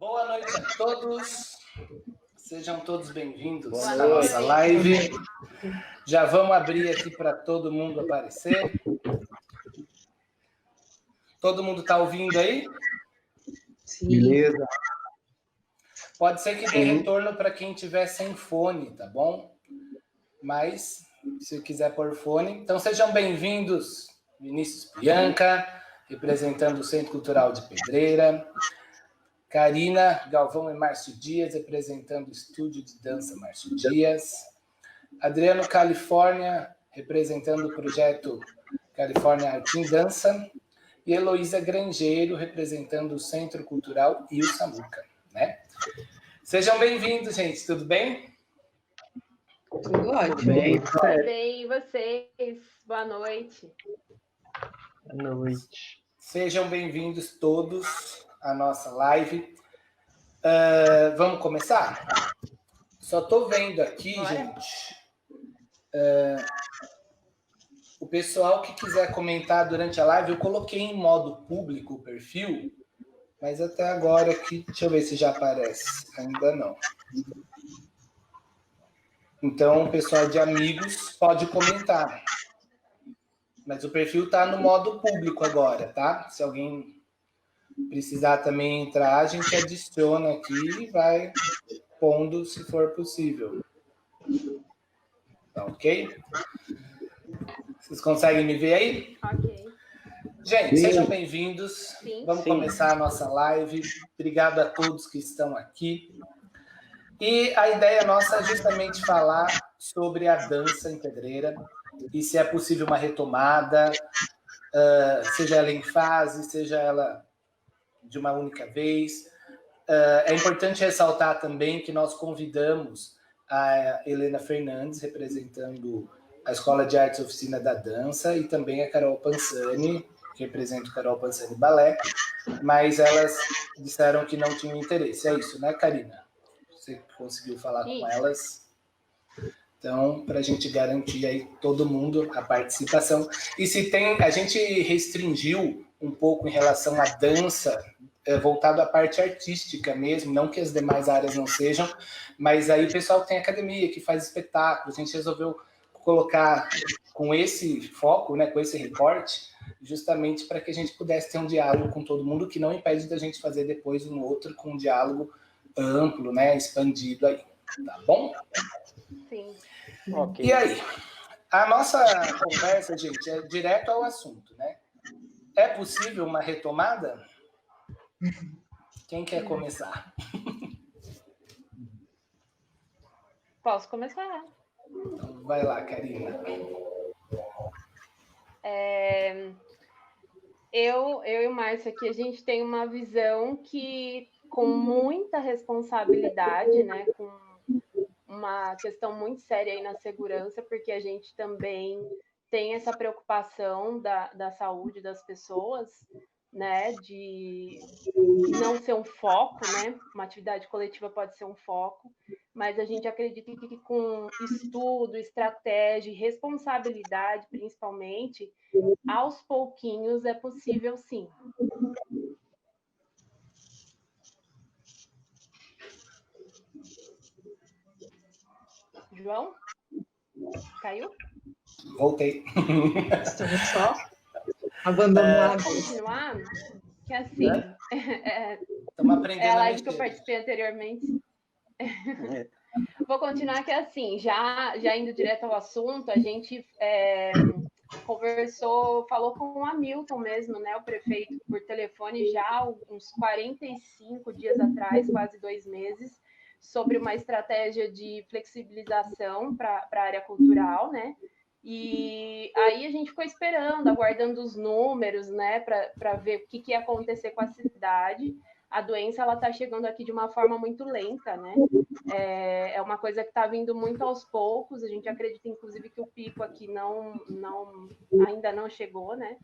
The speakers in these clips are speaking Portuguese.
Boa noite a todos, sejam todos bem-vindos à nossa live. Já vamos abrir aqui para todo mundo aparecer. Todo mundo está ouvindo aí? Sim. Beleza. Pode ser que dê retorno para quem tiver sem fone, tá bom? Mas, se quiser pôr fone... Então, sejam bem-vindos, Vinícius Bianca, representando o Centro Cultural de Pedreira. Karina Galvão e Márcio Dias, representando o Estúdio de Dança Márcio Dias. Adriano Califórnia, representando o projeto Califórnia Arte em Dança. E Heloísa Grangeiro, representando o Centro Cultural e o Samuca, né? Sejam bem-vindos, gente. Tudo bem? Tudo ótimo. Tudo bem, e vocês? Boa noite. Boa noite. Sejam bem-vindos todos à nossa live. Vamos começar? Só estou vendo aqui, gente, o pessoal que quiser comentar durante a live, eu coloquei em modo público o perfil, mas até agora aqui, deixa eu ver se já aparece. Ainda não. Então, o pessoal de amigos pode comentar. Mas o perfil está no modo público agora, tá? Se alguém precisar também entrar, a gente adiciona aqui e vai pondo se for possível. Tá ok? Vocês conseguem me ver aí? Ok. Gente, sejam bem-vindos. Vamos Sim. começar a nossa live. Obrigado a todos que estão aqui. E a ideia nossa é justamente falar sobre a dança em Pedreira e se é possível uma retomada, seja ela em fase, seja ela de uma única vez. É importante ressaltar também que nós convidamos a Helena Fernandes, representando a Escola de Artes Oficina da Dança, e também a Carol Pansani, que representa o Carol Pansani Balé, mas elas disseram que não tinham interesse. É isso, né, Karina? Você conseguiu falar com elas? Então, para a gente garantir aí todo mundo a participação. E se tem, a gente restringiu um pouco em relação à dança, voltado à parte artística mesmo, não que as demais áreas não sejam, mas aí o pessoal tem academia que faz espetáculos, a gente resolveu colocar com esse foco, né, com esse recorte, justamente para que a gente pudesse ter um diálogo com todo mundo, que não impede da gente fazer depois um outro com um diálogo amplo, né, expandido aí, tá bom? Sim. Okay. E aí, a nossa conversa, gente, é direto ao assunto, né? É possível uma retomada? Quem quer começar? Posso começar? Então, vai lá, Karina. Eu e o Márcio aqui, a gente tem uma visão que, com muita responsabilidade, né, com uma questão muito séria aí na segurança, porque a gente também tem essa preocupação da saúde das pessoas, né, de não ser um foco, né, uma atividade coletiva pode ser um foco, mas a gente acredita que com estudo, estratégia e responsabilidade, principalmente, aos pouquinhos é possível, sim. João? Caiu? Voltei. Estamos só abandonados. Vou continuar, que assim, Estamos aprendendo a a live mexer. que eu participei anteriormente. Vou continuar que assim, já indo direto ao assunto, a gente conversou, falou com o Hamilton mesmo, né, o prefeito, por telefone já uns 45 dias atrás, quase 2 meses, sobre uma estratégia de flexibilização para a área cultural, né? E aí a gente ficou esperando, aguardando os números, né, para ver o que ia acontecer com a cidade. A doença ela está chegando aqui de uma forma muito lenta, né? É uma coisa que está vindo muito aos poucos. A gente acredita, inclusive, que o pico aqui ainda não chegou, né?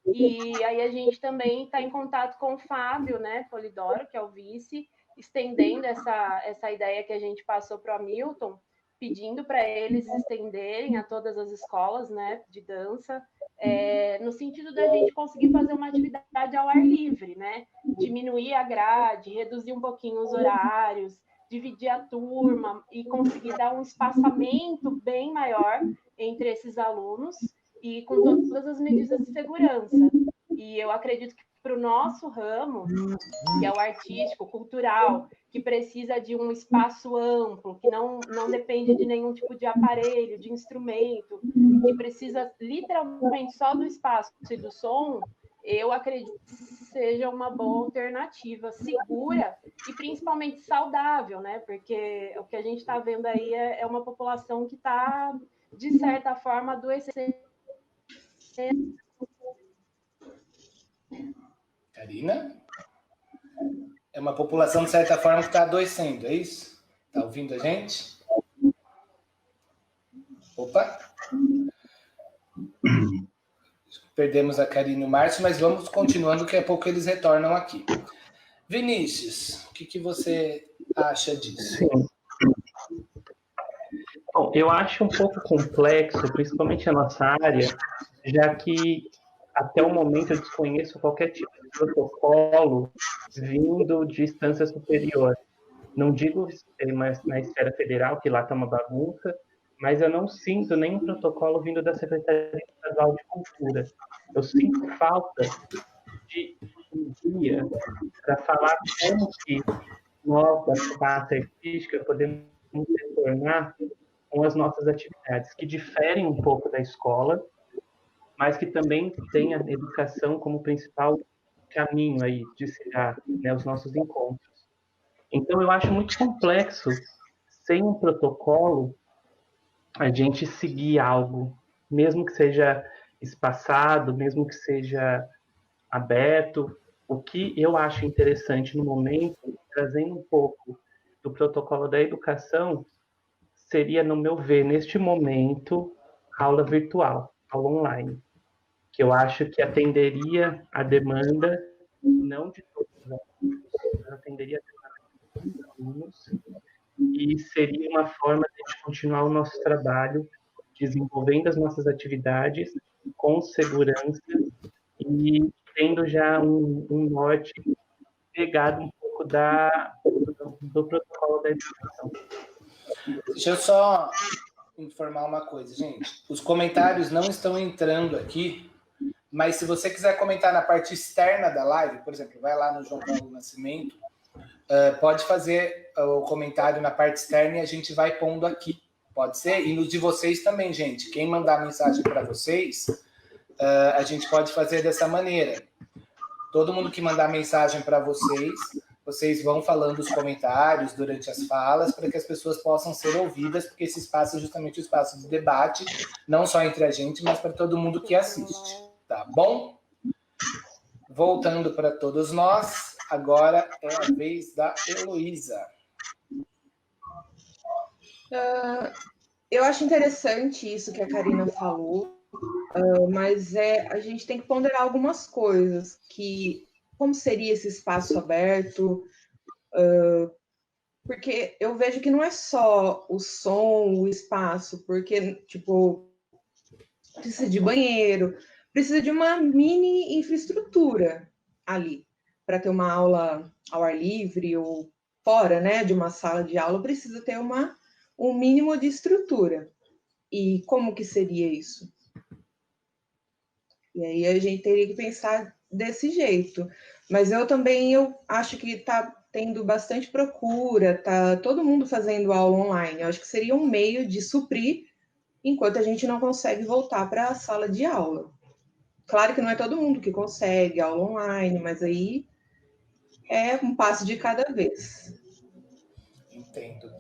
E aí a gente também está em contato com o Fábio, né, Polidoro, que é o vice, estendendo essa ideia que a gente passou para o Hamilton, pedindo para eles estenderem a todas as escolas, né, de dança, no sentido da gente conseguir fazer uma atividade ao ar livre, né? Diminuir a grade, reduzir um pouquinho os horários, dividir a turma e conseguir dar um espaçamento bem maior entre esses alunos e com todas as medidas de segurança. E eu acredito que para o nosso ramo, que é o artístico, cultural, que precisa de um espaço amplo, que não depende de nenhum tipo de aparelho, de instrumento, que precisa literalmente só do espaço e do som, eu acredito que seja uma boa alternativa, segura e principalmente saudável, né? Porque o que a gente está vendo aí é uma população que está, de certa forma, adoecendo. Karina? É uma população, de certa forma, que está adoecendo, é isso? Está ouvindo a gente? Opa! Perdemos a Karina e o Márcio, mas vamos continuando, daqui a pouco eles retornam aqui. Vinícius, o que você acha disso? Sim. Bom, eu acho um pouco complexo, principalmente a nossa área, já que até o momento eu desconheço qualquer tipo de protocolo vindo de instância superior. Não digo na esfera federal, que lá está uma bagunça, mas eu não sinto nenhum protocolo vindo da Secretaria Estadual de Cultura. Eu sinto falta de um dia para falar como que nós, da parte artística, podemos retornar com as nossas atividades, que diferem um pouco da escola, mas que também tem a educação como principal caminho aí de se dar, né, os nossos encontros. Então, eu acho muito complexo, sem um protocolo, a gente seguir algo, mesmo que seja espaçado, mesmo que seja aberto. O que eu acho interessante no momento, trazendo um pouco do protocolo da educação, seria, no meu ver, neste momento, aula virtual, aula online, que eu acho que atenderia a demanda, não de todos os alunos, mas atenderia a demanda de todos os alunos, e seria uma forma de a gente continuar o nosso trabalho, desenvolvendo as nossas atividades com segurança e tendo já um norte pegado um pouco do protocolo da educação. Deixa eu só informar uma coisa, gente. Os comentários não estão entrando aqui, mas se você quiser comentar na parte externa da live, por exemplo, vai lá no João Paulo Nascimento, pode fazer o comentário na parte externa e a gente vai pondo aqui. Pode ser? E no de vocês também, gente. Quem mandar mensagem para vocês, a gente pode fazer dessa maneira. Todo mundo que mandar mensagem para vocês vão falando os comentários durante as falas para que as pessoas possam ser ouvidas, porque esse espaço é justamente o espaço de debate, não só entre a gente, mas para todo mundo que assiste. Tá bom? Voltando para todos nós, agora é a vez da Heloísa. Eu acho interessante isso que a Karina falou, mas a gente tem que ponderar algumas coisas, que como seria esse espaço aberto, porque eu vejo que não é só o som, o espaço, porque, tipo, precisa de banheiro, precisa de uma mini infraestrutura ali, para ter uma aula ao ar livre ou fora, né, de uma sala de aula, precisa ter um mínimo de estrutura. E como que seria isso? E aí a gente teria que pensar desse jeito. Mas eu acho que está tendo bastante procura, tá todo mundo fazendo aula online. Eu acho que seria um meio de suprir enquanto a gente não consegue voltar para a sala de aula. Claro que não é todo mundo que consegue aula online, mas aí é um passo de cada vez. Entendo.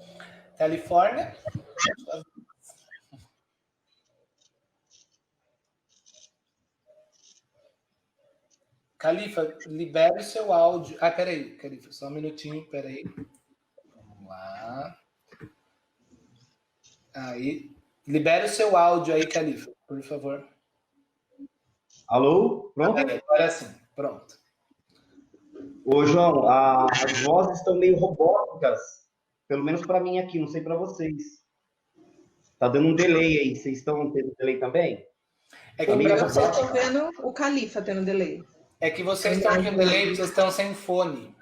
Califórnia? Califa, libere o seu áudio. Peraí, Califa, só um minutinho, peraí. Vamos lá. Aí. Libere o seu áudio aí, Califa, por favor. Alô? Pronto? Agora sim, pronto. Ô, João, as vozes estão meio robóticas, pelo menos para mim aqui, não sei para vocês. Tá dando um delay aí, vocês estão tendo delay também? É que O meu eu só você... tô vendo o Califa tendo delay. É que vocês estão com delay, vocês estão sem fone.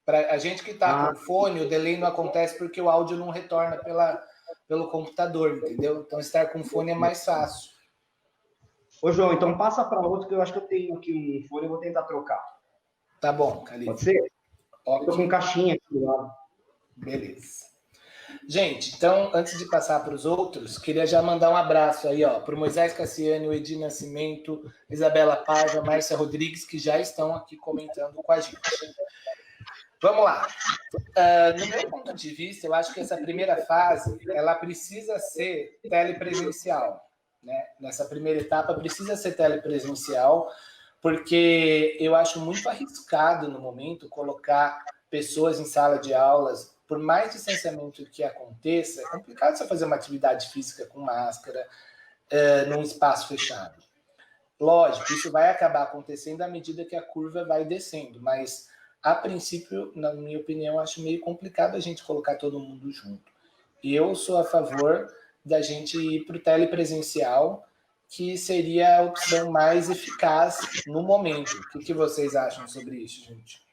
Para a gente que está com fone, o delay não acontece porque o áudio não retorna pelo computador, entendeu? Então, estar com fone é mais fácil. Ô, João, então passa para outro, que eu acho que eu tenho aqui um fone, eu vou tentar trocar. Tá bom, Califa. Pode ser? Ótimo. Estou com caixinha aqui do lado. Beleza. Gente, então, antes de passar para os outros, queria já mandar um abraço aí, ó, para o Moisés Cassiani, o Edi Nascimento, Isabela Paiva, Márcia Rodrigues, que já estão aqui comentando com a gente. Vamos lá. No meu ponto de vista, eu acho que essa primeira fase, ela precisa ser telepresencial, né? Nessa primeira etapa, precisa ser telepresencial, porque eu acho muito arriscado, no momento, colocar pessoas em sala de aulas, por mais distanciamento que aconteça, é complicado você fazer uma atividade física com máscara, num espaço fechado. Lógico, isso vai acabar acontecendo à medida que a curva vai descendo, mas, a princípio, na minha opinião, acho meio complicado a gente colocar todo mundo junto. Eu sou a favor da gente ir para o telepresencial, que seria a opção mais eficaz no momento. O que vocês acham sobre isso, gente?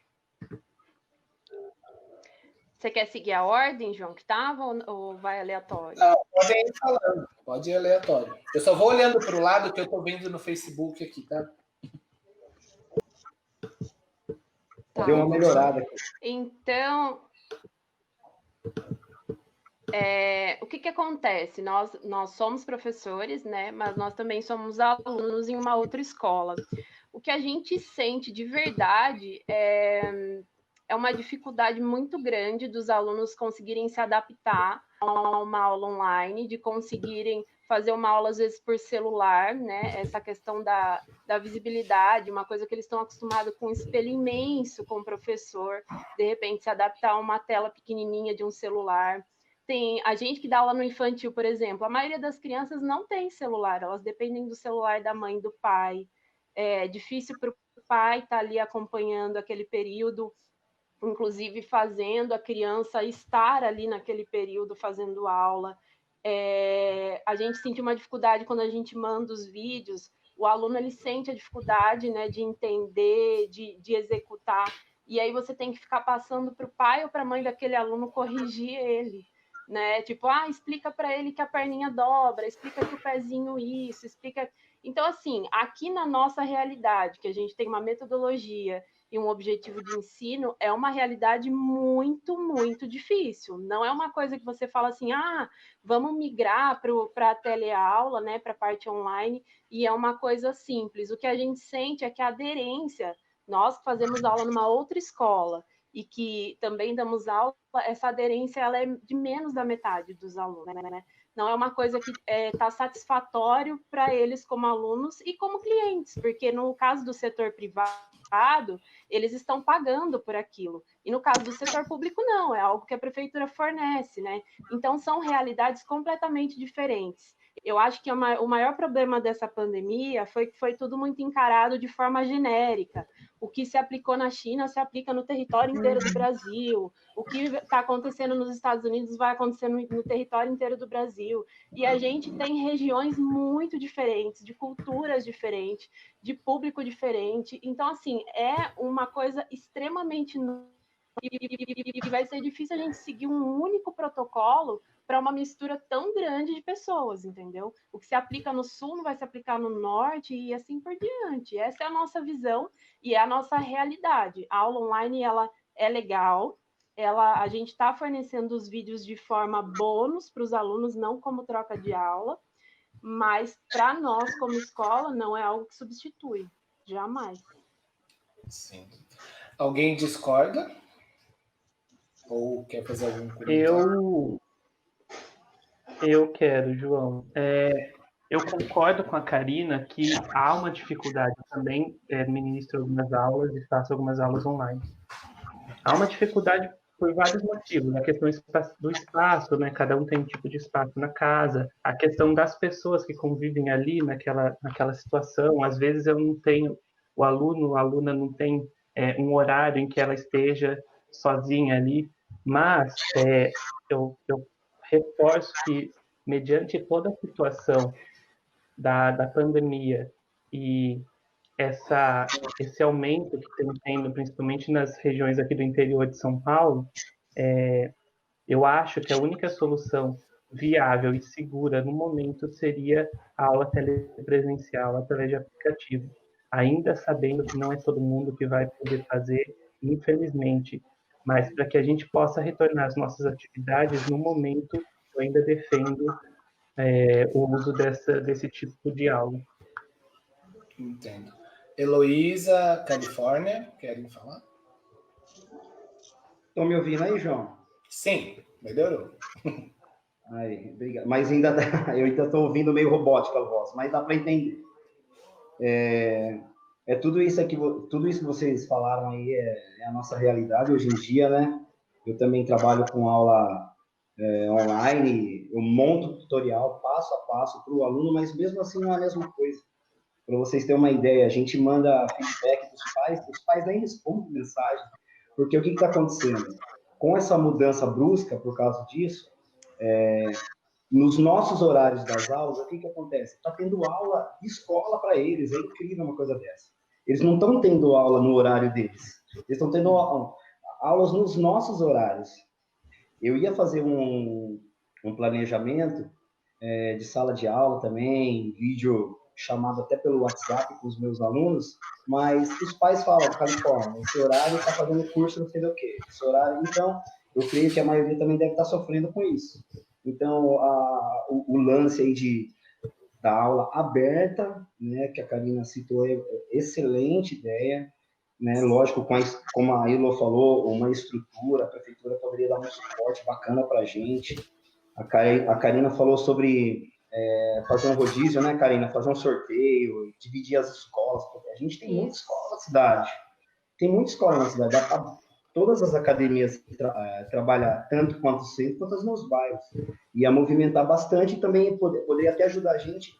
Você quer seguir a ordem, João, que estava, ou vai aleatório? Não, pode ir falando, pode ir aleatório. Eu só vou olhando para o lado que eu estou vendo no Facebook aqui, tá? Deu uma melhorada aqui. Então, o que acontece? Nós somos professores, né? Mas nós também somos alunos em uma outra escola. O que a gente sente de verdade é uma dificuldade muito grande dos alunos conseguirem se adaptar a uma aula online, de conseguirem fazer uma aula, às vezes, por celular, né? Essa questão da visibilidade, uma coisa que eles estão acostumados com um espelho imenso com o professor, de repente se adaptar a uma tela pequenininha de um celular. Tem a gente que dá aula no infantil, por exemplo, a maioria das crianças não tem celular, elas dependem do celular da mãe e do pai. É difícil para o pai estar ali acompanhando aquele período, inclusive fazendo a criança estar ali naquele período fazendo aula. A gente sente uma dificuldade quando a gente manda os vídeos, o aluno ele sente a dificuldade, né, de entender, de executar, e aí você tem que ficar passando para o pai ou para a mãe daquele aluno corrigir ele, né? Tipo, explica para ele que a perninha dobra, explica que o pezinho isso, explica... Então, assim, aqui na nossa realidade, que a gente tem uma metodologia e um objetivo de ensino, é uma realidade muito, muito difícil. Não é uma coisa que você fala assim, vamos migrar para a teleaula, né, para a parte online, e é uma coisa simples. O que a gente sente é que a aderência, nós que fazemos aula numa outra escola e que também damos aula, essa aderência ela é de menos da metade dos alunos, né? Não é uma coisa que está satisfatório para eles como alunos e como clientes, porque no caso do setor privado, eles estão pagando por aquilo. E no caso do setor público, não, é algo que a prefeitura fornece, né? Então, são realidades completamente diferentes. Eu acho que o maior problema dessa pandemia foi que foi tudo muito encarado de forma genérica. O que se aplicou na China se aplica no território inteiro do Brasil. O que está acontecendo nos Estados Unidos vai acontecer no território inteiro do Brasil. E a gente tem regiões muito diferentes, de culturas diferentes, de público diferente. Então, assim, é uma coisa extremamente nova e vai ser difícil a gente seguir um único protocolo para uma mistura tão grande de pessoas, entendeu? O que se aplica no sul não vai se aplicar no norte e assim por diante. Essa é a nossa visão e é a nossa realidade. A aula online, ela é legal, a gente está fornecendo os vídeos de forma bônus para os alunos, não como troca de aula, mas para nós, como escola, não é algo que substitui, jamais. Sim. Alguém discorda? Ou quer fazer algum comentário? Eu quero, João. Eu concordo com a Karina que há uma dificuldade também, ministro algumas aulas e faço algumas aulas online. Há uma dificuldade por vários motivos. A questão do espaço, né? Cada um tem um tipo de espaço na casa. A questão das pessoas que convivem ali naquela situação. Às vezes eu não tenho, a aluna não tem um horário em que ela esteja sozinha ali. Mas eu reforço que, mediante toda a situação da pandemia e esse aumento que tem tendo, principalmente nas regiões aqui do interior de São Paulo, eu acho que a única solução viável e segura no momento seria a aula telepresencial através de aplicativo, ainda sabendo que não é todo mundo que vai poder fazer, infelizmente, mas para que a gente possa retornar às nossas atividades no momento, eu ainda defendo o uso desse tipo de aula. Entendo. Heloísa, Califórnia, querem falar? Estão me ouvindo aí, João? Sim, melhorou. Aí, obrigado. Mas ainda eu ainda estou ouvindo meio robótica a voz, mas dá para entender. Tudo isso que vocês falaram aí é a nossa realidade hoje em dia, né? Eu também trabalho com aula online, eu monto tutorial passo a passo para o aluno, mas mesmo assim não é a mesma coisa. Para vocês terem uma ideia, a gente manda feedback os pais nem respondem mensagem, porque o que está acontecendo? Com essa mudança brusca, por causa disso, nos nossos horários das aulas, o que acontece? Está tendo aula de escola para eles, é incrível uma coisa dessa. Eles não estão tendo aula no horário deles, eles estão tendo aulas nos nossos horários. Eu ia fazer um planejamento de sala de aula também, vídeo chamado até pelo WhatsApp com os meus alunos, mas os pais falam, Califórnia, esse horário está fazendo curso não sei do quê, esse horário, então, eu creio que a maioria também deve estar sofrendo com isso. Então, o lance aí da aula aberta, né, que a Karina citou, é excelente ideia, né, lógico, como a Ilo falou, uma estrutura, a prefeitura poderia dar um suporte bacana para a gente. A Karina falou sobre fazer um rodízio, né, Karina? Fazer um sorteio, dividir as escolas, porque a gente tem muita escola na cidade. Tem muita escola na cidade. Dá pra todas as academias trabalhar tanto quanto o centro, quanto nos bairros. Ia movimentar bastante e também poderia até ajudar a gente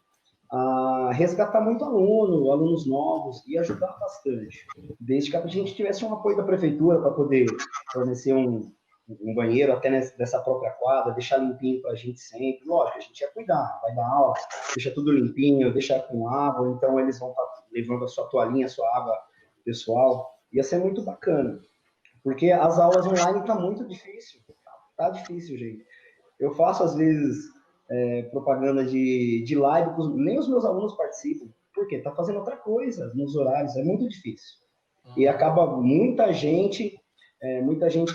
a resgatar muito alunos novos, e ajudar bastante. Desde que a gente tivesse um apoio da prefeitura para poder fornecer um banheiro até nessa própria quadra, deixar limpinho para a gente sempre. Lógico, a gente ia cuidar, vai dar aula, deixa tudo limpinho, deixa com água, então eles vão estar levando a sua toalhinha, a sua água pessoal. Ia ser muito bacana, porque as aulas online tá muito difícil. Tá difícil, gente. Eu faço, às vezes, propaganda de live, nem os meus alunos participam. Por quê? Tá fazendo outra coisa nos horários, é muito difícil. E acaba muita gente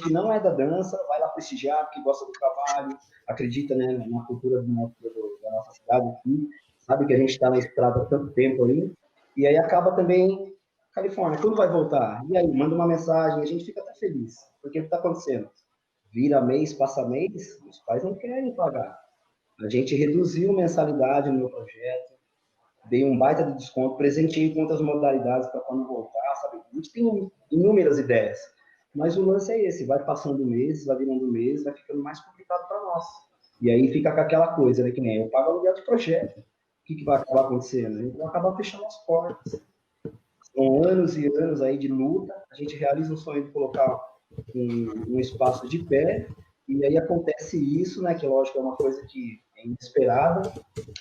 que não é da dança, vai lá prestigiar, porque gosta do trabalho, acredita, né, na cultura da nossa cidade aqui, sabe que a gente está na estrada há tanto tempo aí, e aí acaba também, Califórnia, quando vai voltar? E aí, manda uma mensagem, a gente fica até feliz, porque o que está acontecendo? Vira mês, passa mês, os pais não querem pagar. A gente reduziu mensalidade no meu projeto, dei um baita de desconto, presenteei com outras modalidades para quando voltar, sabe? A gente tem inúmeras ideias. Mas o lance é esse, vai passando o mês, vai virando o mês, vai ficando mais complicado para nós. E aí fica com aquela coisa, né, que nem eu pago aluguel de projeto. O que vai acabar acontecendo? A gente vai acabar fechando as portas. São anos e anos aí de luta, a gente realiza um sonho de colocar um espaço de pé, e aí acontece isso, né, que lógico é uma coisa que é inesperada,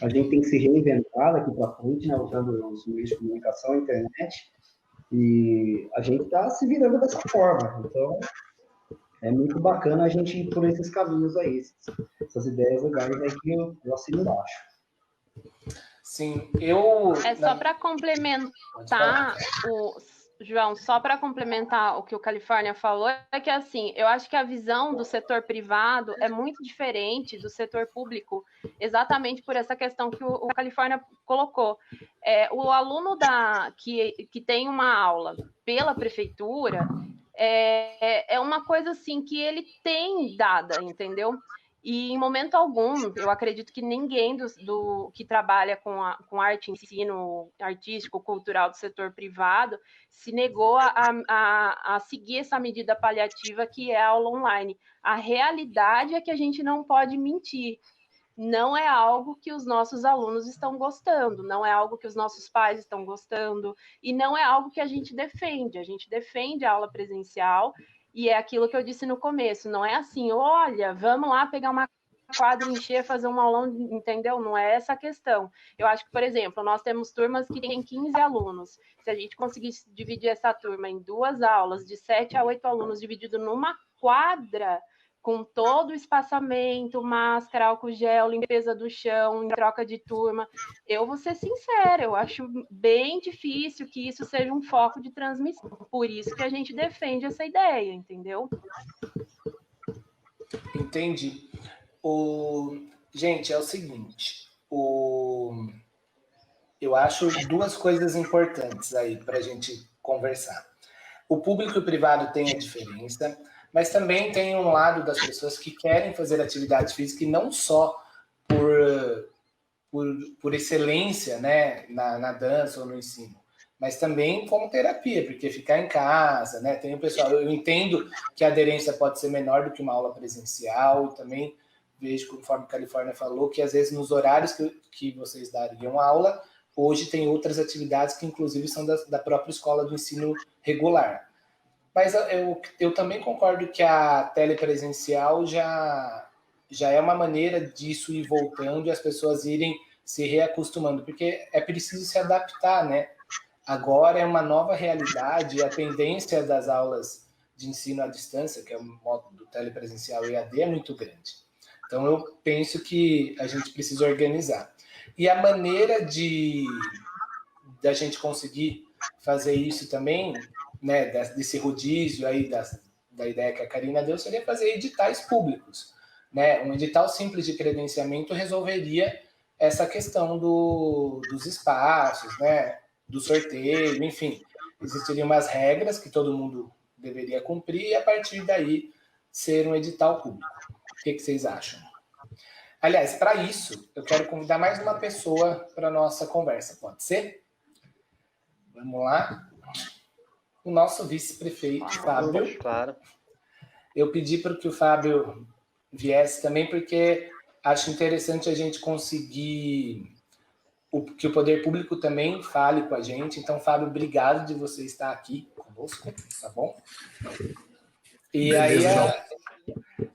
a gente tem que se reinventar daqui para frente, né, usando os meios de comunicação, a internet, e a gente está se virando dessa forma. Então, é muito bacana a gente ir por esses caminhos aí, essas ideias legais aí que eu assino embaixo. Sim, só para complementar, João, só para complementar o que o Califórnia falou, é que assim, eu acho que a visão do setor privado é muito diferente do setor público, exatamente por essa questão que o Califórnia colocou. O aluno que tem uma aula pela prefeitura é uma coisa assim que ele tem dada, entendeu? E em momento algum, eu acredito que ninguém que trabalha com arte, ensino artístico, cultural do setor privado, se negou a seguir essa medida paliativa que é a aula online. A realidade é que a gente não pode mentir. Não é algo que os nossos alunos estão gostando, não é algo que os nossos pais estão gostando, e não é algo que a gente defende. A gente defende a aula presencial, e é aquilo que eu disse no começo, não é assim, olha, vamos lá pegar uma quadra encher, fazer um aulão, entendeu? Não é essa a questão. Eu acho que, por exemplo, nós temos turmas que têm 15 alunos. Se a gente conseguisse dividir essa turma em 2 aulas, de 7 a 8 alunos, dividido numa quadra, com todo o espaçamento, máscara, álcool gel, limpeza do chão, em troca de turma. Eu vou ser sincera, eu acho bem difícil que isso seja um foco de transmissão. Por isso que a gente defende essa ideia, entendeu? Entendi. Gente, é o seguinte, eu acho 2 coisas importantes aí para a gente conversar. O público e o privado tem a diferença, mas também tem um lado das pessoas que querem fazer atividade física e não só por excelência, né, na dança ou no ensino, mas também como terapia, porque ficar em casa, né, tem o pessoal, eu entendo que a aderência pode ser menor do que uma aula presencial, e também vejo, conforme a Califórnia falou, que às vezes nos horários que vocês dariam aula, hoje tem outras atividades que inclusive são da própria escola do ensino regular. Mas eu também concordo que a telepresencial já é uma maneira disso ir voltando e as pessoas irem se reacostumando, porque é preciso se adaptar, né? Agora é uma nova realidade e a tendência das aulas de ensino à distância, que é o modo do telepresencial EAD, é muito grande. Então eu penso que a gente precisa organizar. E a maneira da gente conseguir fazer isso também, né, desse rodízio aí da ideia que a Karina deu, seria fazer editais públicos, né? Um edital simples de credenciamento resolveria essa questão dos espaços, né, do sorteio, enfim, existiriam umas regras que todo mundo deveria cumprir e a partir daí ser um edital público. O que vocês acham? Aliás, para isso, eu quero convidar mais uma pessoa para a nossa conversa, pode ser? Vamos lá. O nosso vice-prefeito, Fábio. Claro. Eu pedi para que o Fábio viesse também, porque acho interessante a gente conseguir que o poder público também fale com a gente. Então, Fábio, obrigado de você estar aqui conosco, tá bom? E aí,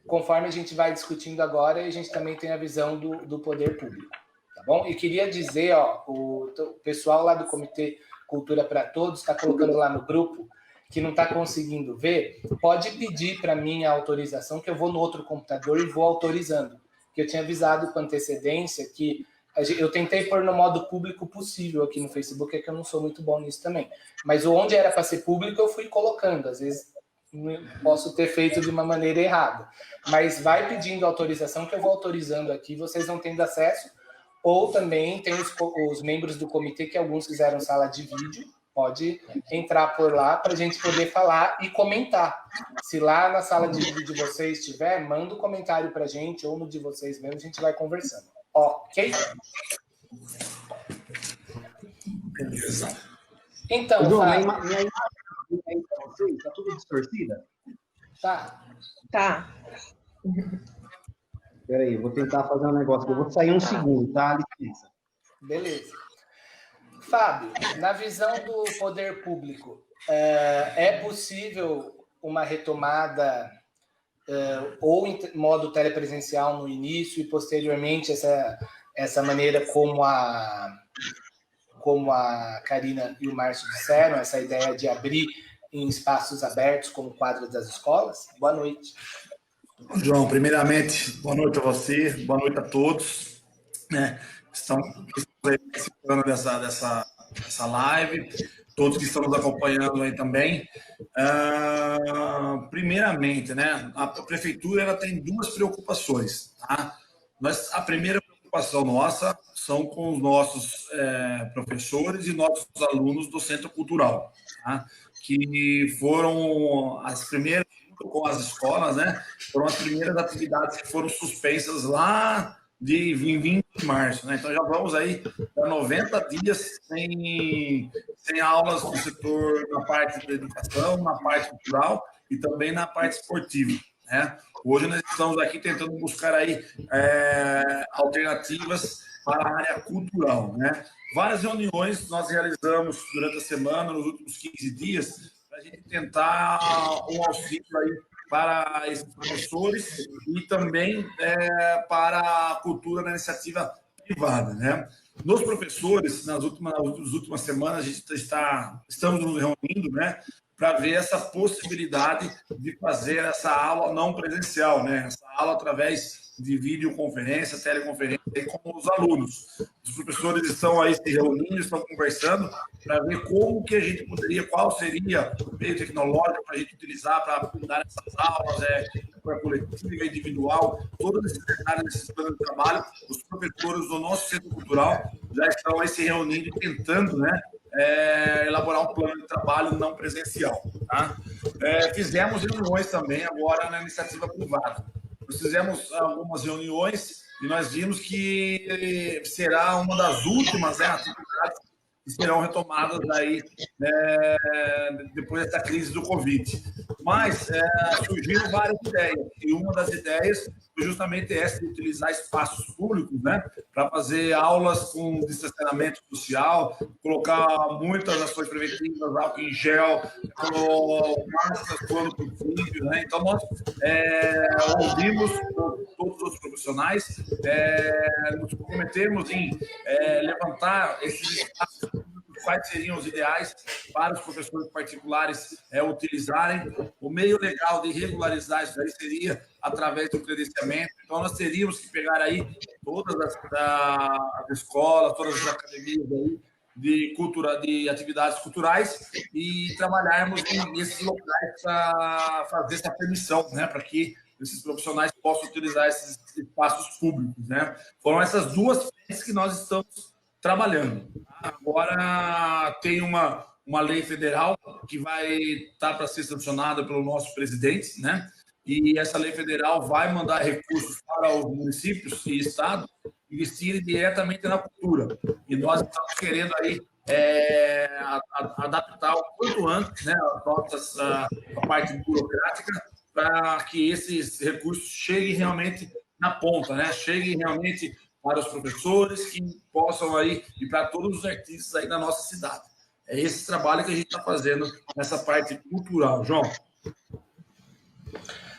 conforme a gente vai discutindo agora, a gente também tem a visão do poder público, tá bom? E queria dizer, ó, o pessoal lá do Comitê Cultura para Todos está colocando lá no grupo que não está conseguindo ver, pode pedir para mim a autorização, que eu vou no outro computador e vou autorizando. Que eu tinha avisado com antecedência que eu tentei pôr no modo público possível aqui no Facebook, é que eu não sou muito bom nisso também. Mas onde era para ser público, eu fui colocando. Às vezes posso ter feito de uma maneira errada. Mas vai pedindo autorização, que eu vou autorizando aqui, vocês vão tendo acesso. Ou também tem os membros do comitê, que alguns fizeram sala de vídeo, pode entrar por lá para a gente poder falar e comentar. Se lá na sala de vídeo de vocês tiver, manda um comentário para a gente, ou no de vocês mesmo, a gente vai conversando. Ok? Beleza. Então, João, Fábio, minha imagem para vocês, tá tudo distorcida? Tá. Espera aí, vou tentar fazer um negócio. Eu vou sair um segundo, tá? Licença. beleza. Fábio, na visão do poder público, é possível uma retomada ou em modo telepresencial no início e posteriormente essa maneira como a Karina e o Márcio disseram, essa ideia de abrir em espaços abertos como quadras das escolas? Boa noite. João, primeiramente, boa noite a você, boa noite a todos, né, que estão participando dessa live, todos que estão nos acompanhando aí também. Primeiramente, né, a prefeitura ela tem 2 preocupações, tá? A primeira preocupação nossa são com os nossos professores e nossos alunos do Centro Cultural, tá? Que foram as primeiras, com as escolas, né? Foram as primeiras atividades que foram suspensas lá em 20 de março, né? Então já vamos aí para 90 dias sem aulas no setor, na parte da educação, na parte cultural e também na parte esportiva, né? Hoje nós estamos aqui tentando buscar aí alternativas para a área cultural, né? Várias reuniões nós realizamos durante a semana, nos últimos 15 dias, para a gente tentar um auxílio aí para esses professores e também para a cultura da iniciativa privada, né? Nos professores, nas últimas semanas, a gente estamos nos reunindo, né, para ver essa possibilidade de fazer essa aula não presencial, né? Essa aula através de videoconferência, teleconferência com os alunos. Os professores estão aí se reunindo, estão conversando para ver como que a gente poderia, qual seria o meio tecnológico para a gente utilizar para dar essas aulas, para coletiva, individual, todos esses detalhes desses planos de trabalho. Os professores do nosso centro cultural já estão aí se reunindo e tentando, né, elaborar um plano de trabalho não presencial. Tá? Fizemos reuniões também agora na iniciativa privada. Nós fizemos algumas reuniões e nós vimos que será uma das últimas atividades que serão retomadas aí, depois dessa crise do Covid. Mas surgiram várias ideias, e uma das ideias foi justamente essa de utilizar espaços públicos, né, para fazer aulas com distanciamento social, colocar muitas ações preventivas, álcool em gel, máscaras quando possível, né? Então, nós ouvimos todos os profissionais, nos comprometemos em levantar esses espaços, quais seriam os ideais para os professores particulares utilizarem. O meio legal de regularizar isso aí seria através do credenciamento. Então, nós teríamos que pegar aí todas as escolas, todas as academias aí de atividades culturais e trabalharmos nesses locais para fazer essa permissão, né, para que esses profissionais possam utilizar esses espaços públicos, né? Foram essas duas frentes que nós estamos trabalhando. Agora tem uma lei federal que vai estar para ser sancionada pelo nosso presidente, né? E essa lei federal vai mandar recursos para os municípios e estados investirem diretamente na cultura. E nós estamos querendo aí adaptar o quanto antes, né, a parte burocrática para que esses recursos cheguem realmente na ponta, né? Cheguem realmente para os professores que possam aí e para todos os artistas aí da nossa cidade. É esse trabalho que a gente está fazendo nessa parte cultural. João?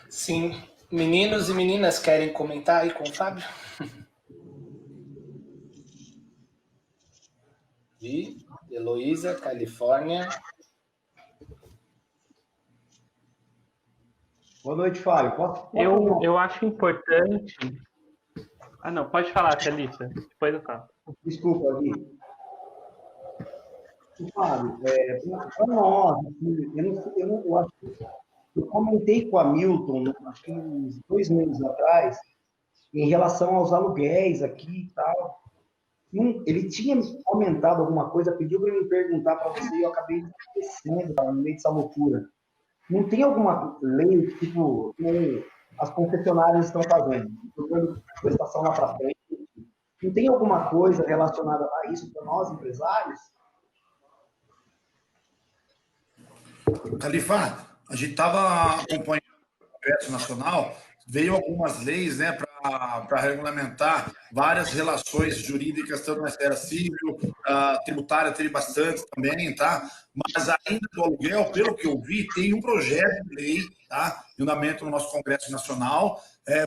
Sim. Meninos e meninas querem comentar aí com o Fábio? E Heloísa, Califórnia. Boa noite, Fábio. Eu acho importante... Ah, não, pode falar, Thalissa. Depois eu falo. Desculpa, Gui. Fábio, para nós, eu comentei com a Milton, acho que uns 2 meses atrás, em relação aos aluguéis aqui e tal. Ele tinha comentado alguma coisa, pediu para me perguntar para você e eu acabei esquecendo no meio dessa loucura. Não tem alguma lei, tipo, que as concessionárias estão fazendo, procurando prestação lá para frente? Não tem alguma coisa relacionada a isso para nós, empresários? Califa, a gente estava acompanhando o Congresso Nacional, veio algumas leis, né, para regulamentar várias relações jurídicas, tanto na esfera civil, tributária teve bastante também, tá? Mas ainda do aluguel, pelo que eu vi, tem um projeto de lei, tá? Em andamento no nosso Congresso Nacional,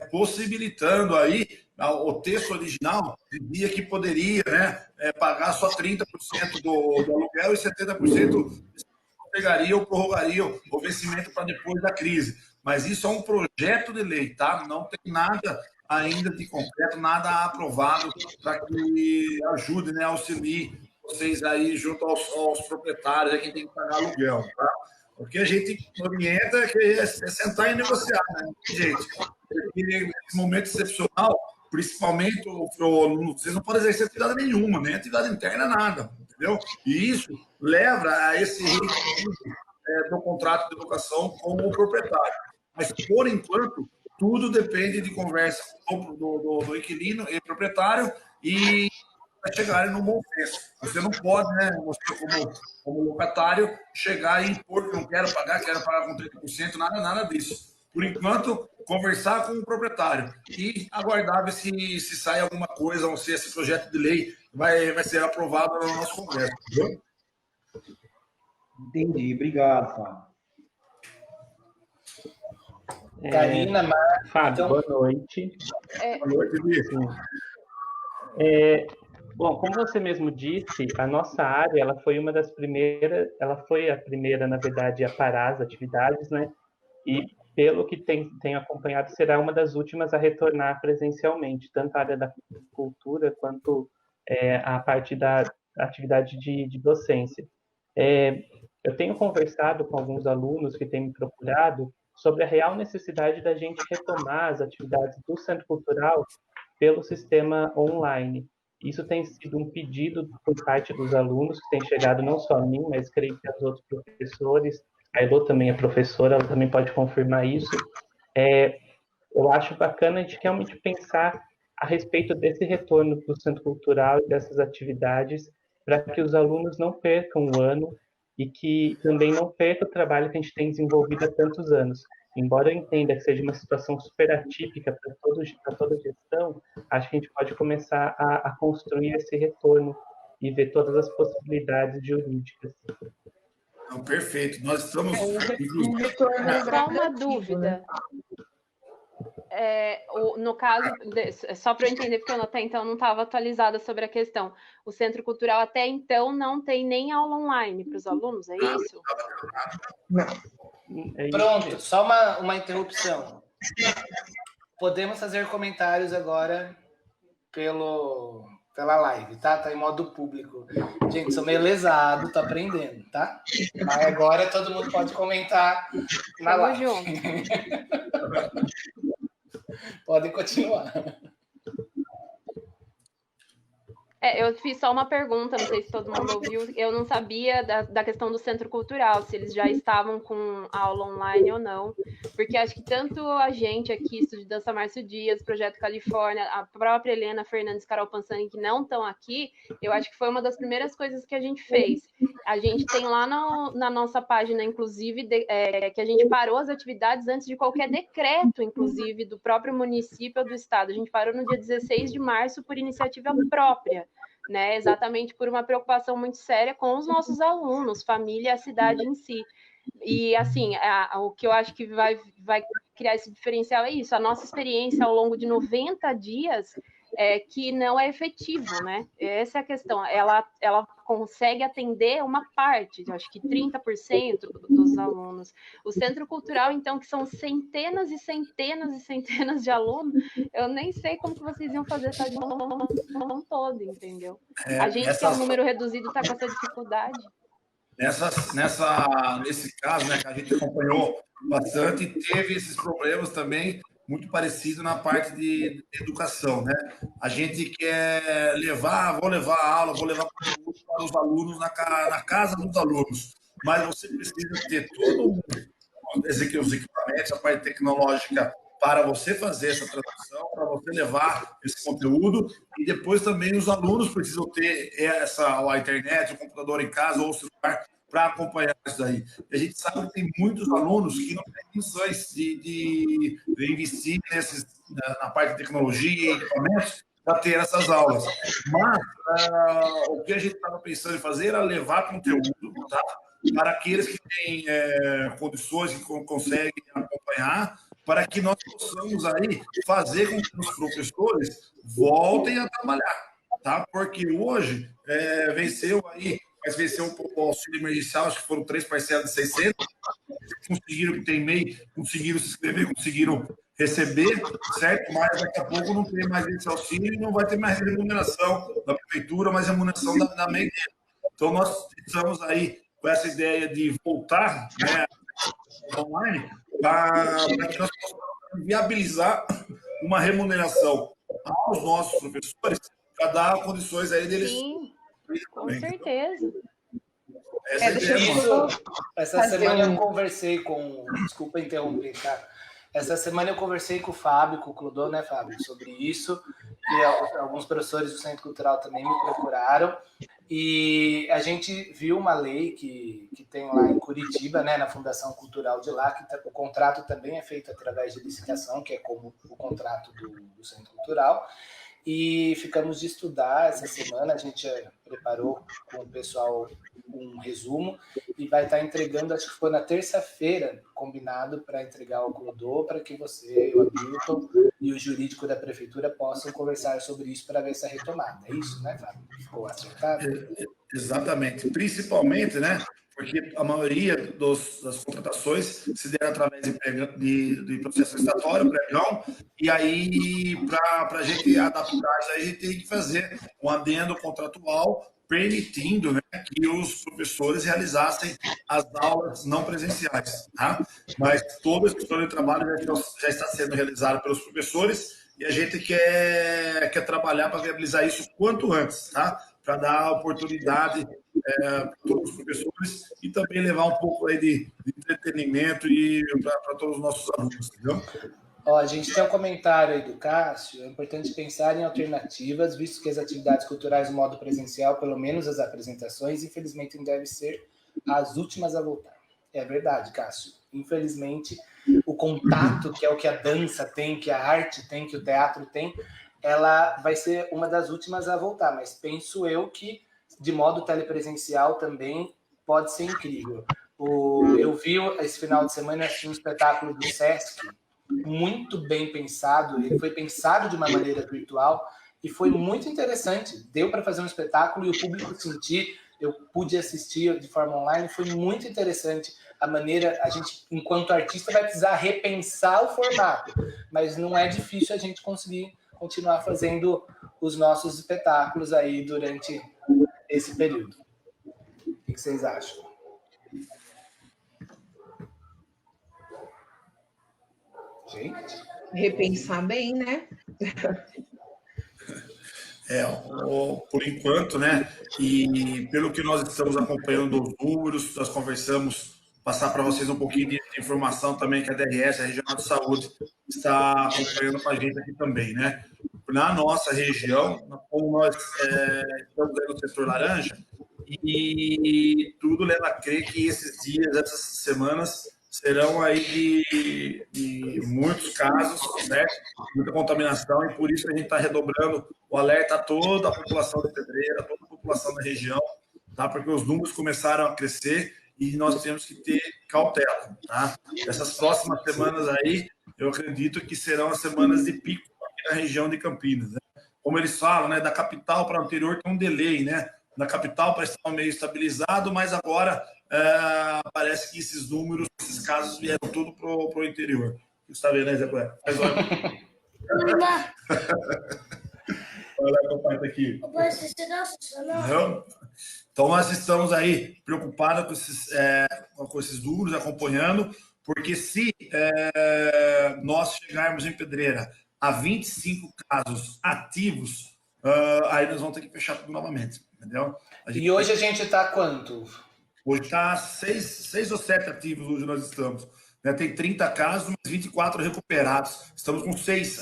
possibilitando aí, o texto original dizia que poderia, né, pagar só 30% do aluguel e 70% pegaria ou prorrogaria o vencimento para depois da crise. Mas isso é um projeto de lei, tá? Não tem nada ainda de concreto, nada aprovado para que ajude, né, auxilie vocês aí junto aos proprietários, quem tem que pagar aluguel, tá? Porque a gente orienta que é sentar e negociar, né? Gente, nesse momento excepcional, principalmente, vocês não podem exercer atividade nenhuma, nem atividade interna, nada, entendeu? E isso leva a esse risco do contrato de locação com o proprietário. Mas, por enquanto, tudo depende de conversa do inquilino e proprietário e chegarem no bom senso. Você não pode, né, você como locatário, chegar e impor que não quero pagar com 30%, nada disso. Por enquanto, conversar com o proprietário e aguardar ver se sai alguma coisa, ou se esse projeto de lei vai ser aprovado no nosso Congresso. Entendeu? Entendi. Obrigado, Fábio. Karina, Fábio, boa noite. Boa noite, Vitor. Bom, como você mesmo disse, a nossa área ela foi uma das primeiras, ela foi a primeira, na verdade, a parar as atividades, né? E pelo que tenho acompanhado, será uma das últimas a retornar presencialmente, tanto a área da cultura quanto a parte da atividade de docência. Eu tenho conversado com alguns alunos que têm me procurado sobre a real necessidade da gente retomar as atividades do Centro Cultural pelo sistema online. Isso tem sido um pedido por parte dos alunos, que tem chegado não só a mim, mas creio que aos outros professores. A Elô também é professora, ela também pode confirmar isso. Eu acho bacana a gente realmente pensar a respeito desse retorno do Centro Cultural e dessas atividades, para que os alunos não percam o ano e que também não percam o trabalho que a gente tem desenvolvido há tantos anos. Embora eu entenda que seja uma situação super atípica para toda gestão, acho que a gente pode começar a construir esse retorno e ver todas as possibilidades jurídicas. Não, perfeito. Nós estamos... Só uma dúvida. No caso, só para eu entender, porque eu até então não estava atualizada sobre a questão, o Centro Cultural até então não tem nem aula online para os alunos, é isso? Não. Pronto, só uma interrupção. Podemos fazer comentários agora pela live, tá? Tá em modo público. Gente, sou meio lesado, tô aprendendo, tá? Mas agora todo mundo pode comentar na live. Podem continuar. Eu fiz só uma pergunta, não sei se todo mundo ouviu. Eu não sabia da questão do Centro Cultural, se eles já estavam com aula online ou não, porque acho que tanto a gente aqui, Estúdio Dança Márcio Dias, Projeto Califórnia, a própria Helena Fernandes, Carol Pansani, que não estão aqui, eu acho que foi uma das primeiras coisas que a gente fez. A gente tem lá na nossa página, inclusive, que a gente parou as atividades antes de qualquer decreto, inclusive, do próprio município ou do estado. A gente parou no dia 16 de março por iniciativa própria. Né, exatamente por uma preocupação muito séria com os nossos alunos, família e a cidade em si. E, assim, o que eu acho que vai criar esse diferencial é isso, a nossa experiência ao longo de 90 dias que não é efetivo, né? Essa é a questão. Ela consegue atender uma parte, acho que 30% dos alunos. O Centro Cultural, então, que são centenas e centenas e centenas de alunos, eu nem sei como que vocês iam fazer essa gestão toda, entendeu? A gente que é um número reduzido está com essa dificuldade. Nesse caso, né, que a gente acompanhou bastante, teve esses problemas também muito parecido na parte de educação, né? A gente quer vou levar a aula, vou levar para os alunos na casa dos alunos, mas você precisa ter todos os equipamentos, a parte tecnológica para você fazer essa tradução, para você levar esse conteúdo, e depois também os alunos precisam ter a internet, o computador em casa ou o celular para acompanhar isso daí. E a gente sabe que tem muitos alunos que não têm condições de investir na parte de tecnologia e equipamentos para ter essas aulas. Mas o que a gente estava pensando em fazer era levar conteúdo, tá? Para aqueles que têm condições, que conseguem acompanhar, para que nós possamos aí fazer com que os professores voltem a trabalhar, tá? Porque hoje venceu o auxílio emergencial, acho que foram 3 parcelas de 600, conseguiram que tem MEI, conseguiram se inscrever, conseguiram receber, certo? Mas daqui a pouco não tem mais esse auxílio e não vai ter mais remuneração da prefeitura, mas remuneração da MEI. Então, nós estamos aí com essa ideia de voltar, né, online, para que nós possamos viabilizar uma remuneração aos nossos professores para dar condições aí deles. Sim, com certeza. Essa semana eu conversei com... Desculpa interromper, tá? Essa semana eu conversei com o Fábio, com o Clodô, né, Fábio, sobre isso, e alguns professores do Centro Cultural também me procuraram, e a gente viu uma lei que tem lá em Curitiba, né, na Fundação Cultural de lá, que o contrato também é feito através de licitação, que é como o contrato do Centro Cultural, e ficamos de estudar essa semana. A gente preparou com o pessoal um resumo e vai estar entregando, acho que foi na terça-feira, combinado para entregar ao Clodô, para que você, o Hamilton e o jurídico da prefeitura possam conversar sobre isso para ver essa retomada. É isso, né, Fábio? Ficou acertado? Exatamente. Principalmente, né? Porque a maioria das contratações se deram através de processo licitatório, pregão, e aí, para a gente adaptar isso, aí a gente tem que fazer um adendo contratual permitindo, né, que os professores realizassem as aulas não presenciais. Tá? Mas todo esse plano de trabalho já está sendo realizado pelos professores e a gente quer trabalhar para viabilizar isso quanto antes, tá? Para dar oportunidade para todos os professores e também levar um pouco aí de entretenimento e para todos os nossos alunos, entendeu? Ó, a gente tem um comentário aí do Cássio. É importante pensar em alternativas, visto que as atividades culturais no modo presencial, pelo menos as apresentações, infelizmente devem ser as últimas a voltar. É verdade, Cássio. Infelizmente, o contato, que é o que a dança tem, que a arte tem, que o teatro tem, ela vai ser uma das últimas a voltar. Mas penso eu que, de modo telepresencial, também pode ser incrível. Eu vi esse final de semana um espetáculo do Sesc, muito bem pensado. Ele foi pensado de uma maneira virtual e foi muito interessante. Deu para fazer um espetáculo e o público sentir. Eu pude assistir de forma online, foi muito interessante a maneira. A gente, enquanto artista, vai precisar repensar o formato, mas não é difícil a gente conseguir continuar fazendo os nossos espetáculos aí durante esse período. O que vocês acham? Gente? Repensar bem, né? Por enquanto, né? E pelo que nós estamos acompanhando os números, nós conversamos, passar para vocês um pouquinho de informação também que a DRS, a Regional de Saúde, está acompanhando com a gente aqui também, né? Na nossa região, como nós estamos aí no setor laranja, e tudo leva a crer que esses dias, essas semanas, serão aí de muitos casos, certo? Muita contaminação, e por isso a gente está redobrando o alerta a toda a população de Pedreira, a toda a população da região, tá? Porque os números começaram a crescer e nós temos que ter cautela, tá? Essas próximas semanas aí, eu acredito que serão as semanas de pico aqui na região de Campinas, né? Como eles falam, né? Da capital para o interior tem um delay, né? Na capital parece estar meio estabilizado, mas agora parece que esses números, esses casos vieram tudo para o interior. Você está vendo, né, Zé Cleber? Faz olha. Olha lá, papai está aqui. Não? Então, nós estamos aí preocupados com esses números, acompanhando, porque se nós chegarmos em Pedreira a 25 casos ativos, aí nós vamos ter que fechar tudo novamente, entendeu? E hoje a gente está quanto? Hoje está 6 ou 7 ativos, hoje nós estamos. Né? Tem 30 casos, mas 24 recuperados. Estamos com 6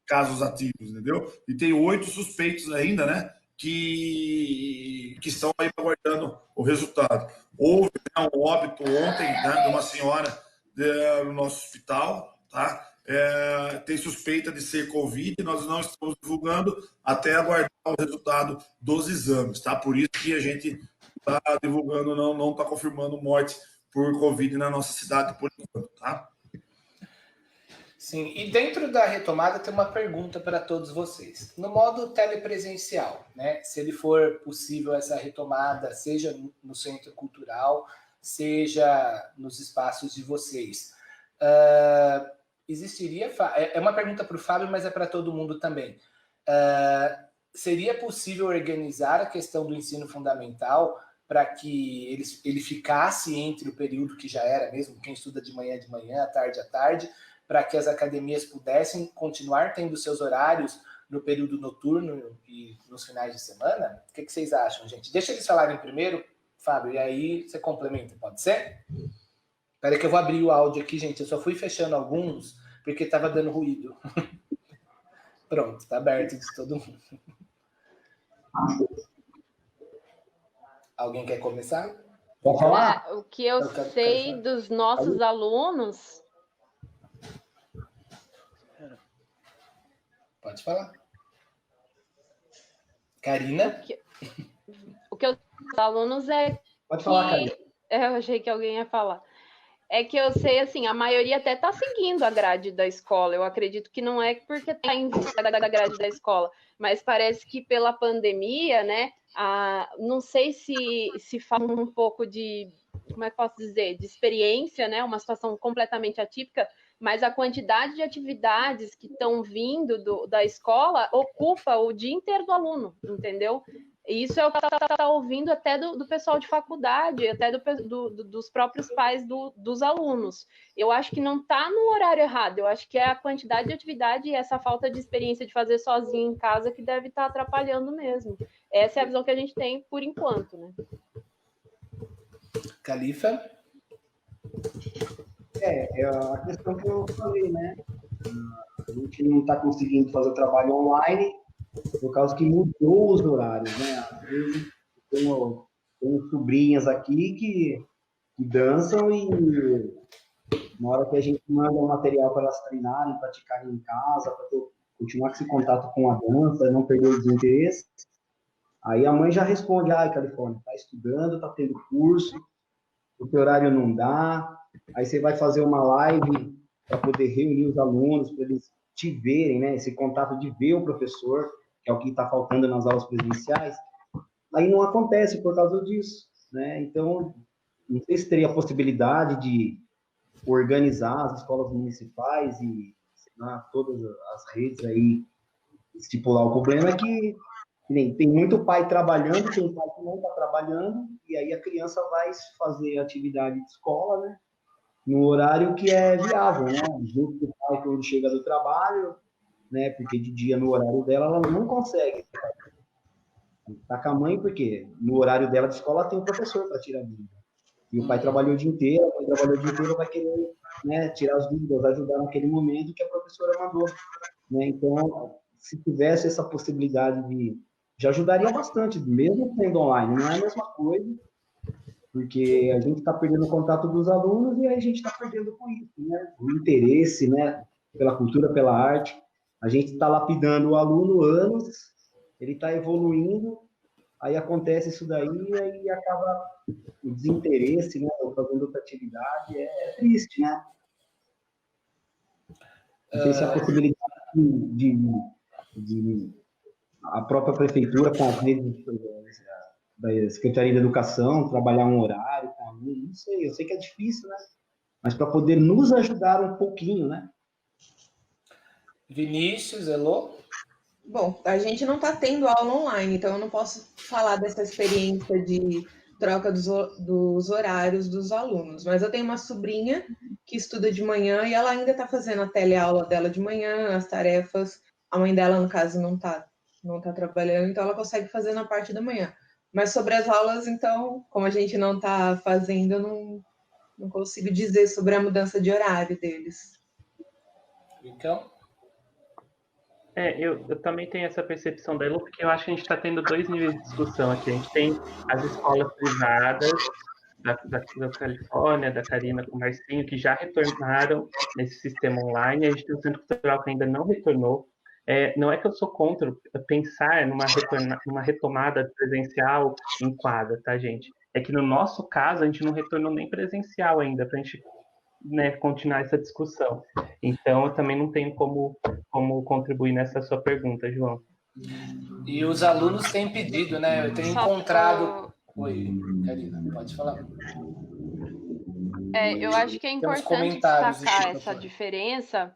casos ativos, entendeu? E tem 8 suspeitos ainda, né? Que estão aí aguardando o resultado. Houve um óbito ontem, né, de uma senhora no nosso hospital, tá? Tem suspeita de ser Covid, nós não estamos divulgando até aguardar o resultado dos exames, tá? Por isso que a gente está divulgando, não está confirmando morte por Covid na nossa cidade por enquanto, tá? Sim, e dentro da retomada tem uma pergunta para todos vocês. No modo telepresencial, né? Se ele for possível essa retomada, seja no centro cultural, seja nos espaços de vocês, existiria... É uma pergunta para o Fábio, mas é para todo mundo também. Seria possível organizar a questão do ensino fundamental para que ele ficasse entre o período que já era mesmo, quem estuda de manhã, à tarde, para que as academias pudessem continuar tendo seus horários no período noturno e nos finais de semana? O que vocês acham, gente? Deixa eles falarem primeiro, Fábio, e aí você complementa, pode ser? Espera que eu vou abrir o áudio aqui, gente. Eu só fui fechando alguns porque estava dando ruído. Pronto, está aberto de todo mundo. Alguém quer começar? Pode falar? O que eu sei dos nossos alunos... Pode falar. Karina? O que os alunos é... Pode falar, Karina. Eu achei que alguém ia falar. É que eu sei, assim, a maioria até está seguindo a grade da escola. Eu acredito que não é porque está em da grade da escola, mas parece que pela pandemia, né? Não sei se fala um pouco de, como é que posso dizer, de experiência, né? Uma situação completamente atípica, mas a quantidade de atividades que estão vindo da escola ocupa o dia inteiro do aluno, entendeu? Isso é o que está ouvindo até do pessoal de faculdade, até dos próprios pais dos alunos. Eu acho que não está no horário errado, eu acho que é a quantidade de atividade e essa falta de experiência de fazer sozinho em casa que deve estar atrapalhando mesmo. Essa é a visão que a gente tem por enquanto, né? Califa? É a questão que eu falei, né? A gente não está conseguindo fazer o trabalho online por causa que mudou os horários, né? Às vezes tenho sobrinhas aqui que dançam e na hora que a gente manda um material para elas treinarem, praticarem em casa, para continuar com esse contato com a dança, não perder o desinteresse, aí a mãe já responde, Califórnia, tá estudando, tá tendo curso, o teu horário não dá, aí você vai fazer uma live para poder reunir os alunos, para eles te verem, né? Esse contato de ver o professor, que é o que está faltando nas aulas presenciais, aí não acontece por causa disso, né? Então, não sei se teria a possibilidade de organizar as escolas municipais e ensinar todas as redes aí, estipular. O problema é que tem muito pai trabalhando, tem pai que não está trabalhando, e aí a criança vai fazer atividade de escola, né? No horário que é viável, né? Junto com o pai quando chega do trabalho, né? Porque de dia, no horário dela, ela não consegue. Tá com a mãe, porque no horário dela de escola tem um professor para tirar dúvida. E o pai trabalhou o dia inteiro, a mãe trabalhou o dia inteiro, vai querer, né, tirar as dúvidas, ajudar naquele momento que a professora mandou. Né? Então, se tivesse essa possibilidade já ajudaria bastante, mesmo sendo online. Não é a mesma coisa, porque a gente está perdendo o contato dos alunos e a gente está perdendo com isso, né? O interesse, né, pela cultura, pela arte. A gente está lapidando o aluno anos, ele está evoluindo, aí acontece isso daí e aí acaba o desinteresse, né, fazendo outra atividade, é triste, né? Não sei se a possibilidade de a própria prefeitura, com as redes da Secretaria de Educação, trabalhar um horário com aluno, não sei, eu sei que é difícil, né? Mas para poder nos ajudar um pouquinho, né? Vinícius, Elô? Bom, a gente não está tendo aula online, então eu não posso falar dessa experiência de troca dos horários dos alunos, mas eu tenho uma sobrinha que estuda de manhã e ela ainda está fazendo a teleaula dela de manhã, as tarefas, a mãe dela, no caso, não tá trabalhando, então ela consegue fazer na parte da manhã. Mas sobre as aulas, então, como a gente não está fazendo, eu não consigo dizer sobre a mudança de horário deles. Então... Eu também tenho essa percepção da Elo, porque eu acho que a gente está tendo dois níveis de discussão aqui. A gente tem as escolas privadas da Califórnia, da Karina com o Marcinho, que já retornaram nesse sistema online. A gente tem o Centro Cultural que ainda não retornou. Não é que eu sou contra pensar numa retomada presencial em quadra, tá, gente? É que no nosso caso, a gente não retornou nem presencial ainda, para a gente, né, continuar essa discussão. Então, eu também não tenho como contribuir nessa sua pergunta, João. E os alunos têm pedido, né? Eu tenho encontrado... Oi, Karina, pode falar. Eu acho que é importante destacar essa diferença,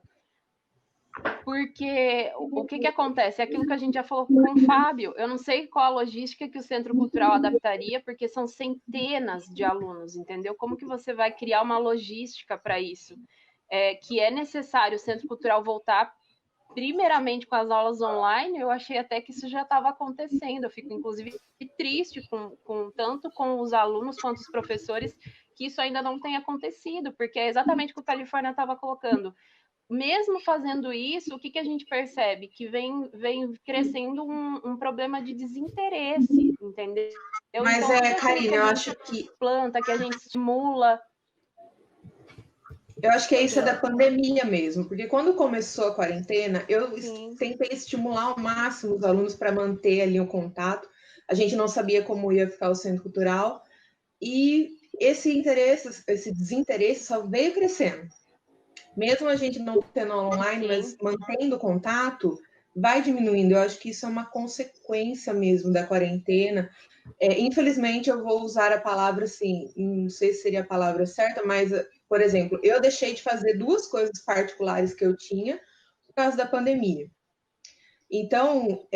porque o que acontece? É aquilo que a gente já falou com o Fábio. Eu não sei qual a logística que o Centro Cultural adaptaria, porque são centenas de alunos, entendeu? Como que você vai criar uma logística para isso? Que é necessário o Centro Cultural voltar primeiramente com as aulas online. Eu achei até que isso já estava acontecendo. Eu fico, inclusive, triste tanto com os alunos quanto os professores que isso ainda não tem acontecido, porque é exatamente o que o Califórnia estava colocando. Mesmo fazendo isso, o que a gente percebe? Que vem crescendo um problema de desinteresse, entendeu? Mas, então, Karina, eu acho que... planta, que a gente estimula... Eu acho que é isso, é da pandemia mesmo, porque quando começou a quarentena, eu tentei estimular ao máximo os alunos para manter ali o contato. A gente não sabia como ia ficar o centro cultural, e esse desinteresse só veio crescendo. Mesmo a gente não tendo aula online, mas mantendo contato, vai diminuindo. Eu acho que isso é uma consequência mesmo da quarentena. Infelizmente, eu vou usar a palavra assim, não sei se seria a palavra certa, mas, por exemplo, eu deixei de fazer 2 coisas particulares que eu tinha por causa da pandemia. Então,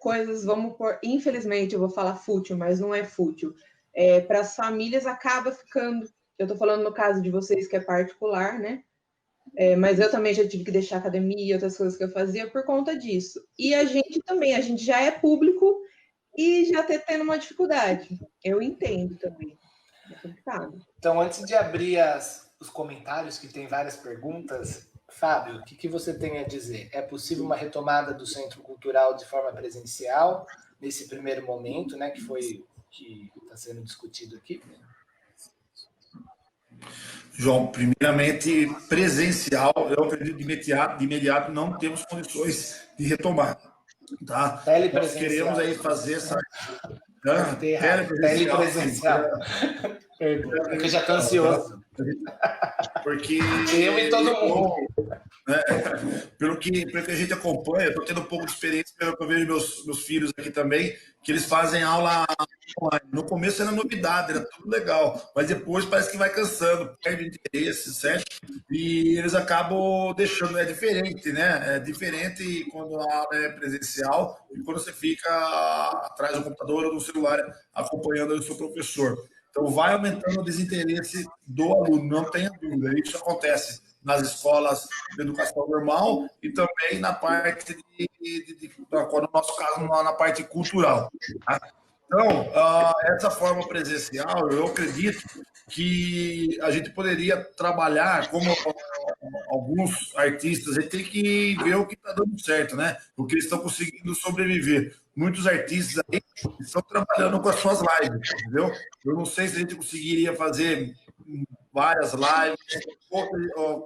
coisas, vamos por, infelizmente, eu vou falar fútil, mas não é fútil. Para as famílias acaba ficando, eu estou falando no caso de vocês que é particular, né? Mas eu também já tive que deixar a academia e outras coisas que eu fazia por conta disso. E a gente também, a gente já é público e já está tendo uma dificuldade. Eu entendo também. É complicado. Então, antes de abrir os comentários, que tem várias perguntas, Fábio, o que você tem a dizer? É possível uma retomada do Centro Cultural de forma presencial, nesse primeiro momento, né, que foi que está sendo discutido aqui? João, primeiramente, presencial, eu acredito de imediato não temos condições de retomar. Tá? Nós queremos aí fazer essa... Telepresencial. Porque já estou ansioso. Porque eu e todo mundo. Pelo que a gente acompanha, estou tendo um pouco de experiência, pelo que eu vejo meus filhos aqui também, que eles fazem aula online. No começo era novidade, era tudo legal, mas depois parece que vai cansando, perde interesse, certo? E eles acabam deixando, é diferente, né? É diferente quando a aula é presencial e quando você fica atrás do computador ou do celular acompanhando o seu professor. Então, vai aumentando o desinteresse do aluno, não tenha dúvida. Isso acontece nas escolas de educação normal e também na parte no nosso caso, na parte cultural. Tá? Então, essa forma presencial, eu acredito que a gente poderia trabalhar como alguns artistas, a gente tem que ver o que está dando certo, né? O que eles estão conseguindo sobreviver. Muitos artistas aí estão trabalhando com as suas lives, entendeu? Eu não sei se a gente conseguiria fazer várias lives,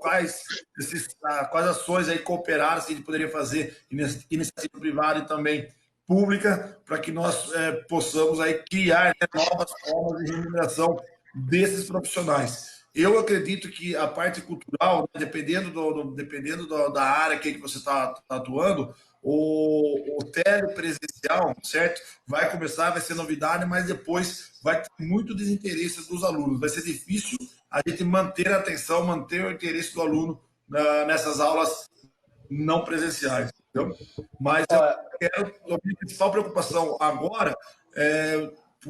quais ações aí cooperadas que a gente poderia fazer, iniciativa privada e também pública, para que nós possamos aí criar novas formas de remuneração desses profissionais. Eu acredito que a parte cultural, dependendo da área que você está atuando, o telepresencial, certo? Vai começar, vai ser novidade, mas depois vai ter muito desinteresse dos alunos. Vai ser difícil a gente manter a atenção, manter o interesse do aluno nessas aulas não presenciais. Entendeu? Mas a minha principal preocupação agora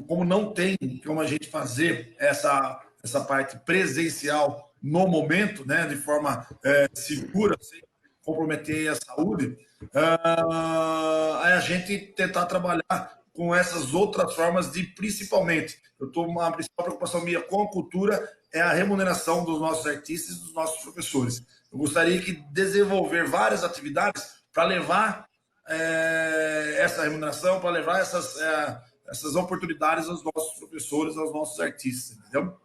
como não tem como a gente fazer essa parte presencial no momento, né, de forma segura, sem comprometer a saúde, a gente tentar trabalhar com essas outras formas de, principalmente, a principal preocupação minha com a cultura é a remuneração dos nossos artistas e dos nossos professores. Eu gostaria de desenvolver várias atividades para levar essa remuneração, para levar essas oportunidades aos nossos professores, aos nossos artistas, entendeu?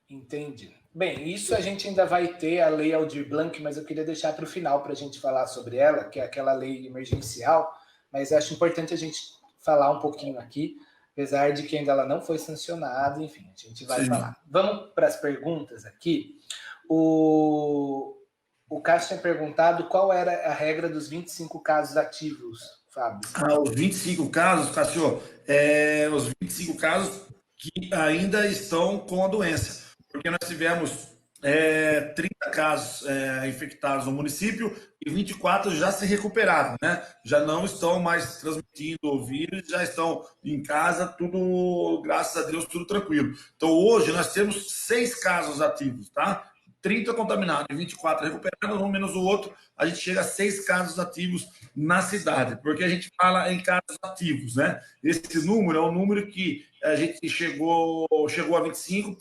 Entendi. Bem, isso a gente ainda vai ter a Lei Aldir Blanc, mas eu queria deixar para o final para a gente falar sobre ela, que é aquela lei emergencial, mas acho importante a gente falar um pouquinho aqui, apesar de que ainda ela não foi sancionada, enfim, a gente vai falar. Vamos para as perguntas aqui. O Cássio tinha perguntado qual era a regra dos 25 casos ativos, Fábio. Os 25 casos, Cássio, os 25 casos que ainda estão com a doença. Porque nós tivemos 30 casos infectados no município e 24 já se recuperaram, né? Já não estão mais transmitindo o vírus, já estão em casa, tudo, graças a Deus, tudo tranquilo. Então, hoje, nós temos 6 casos ativos, tá? 30 contaminados e 24 recuperados, um menos o outro, a gente chega a 6 casos ativos na cidade, porque a gente fala em casos ativos, né? Esse número é um número que a gente chegou a 25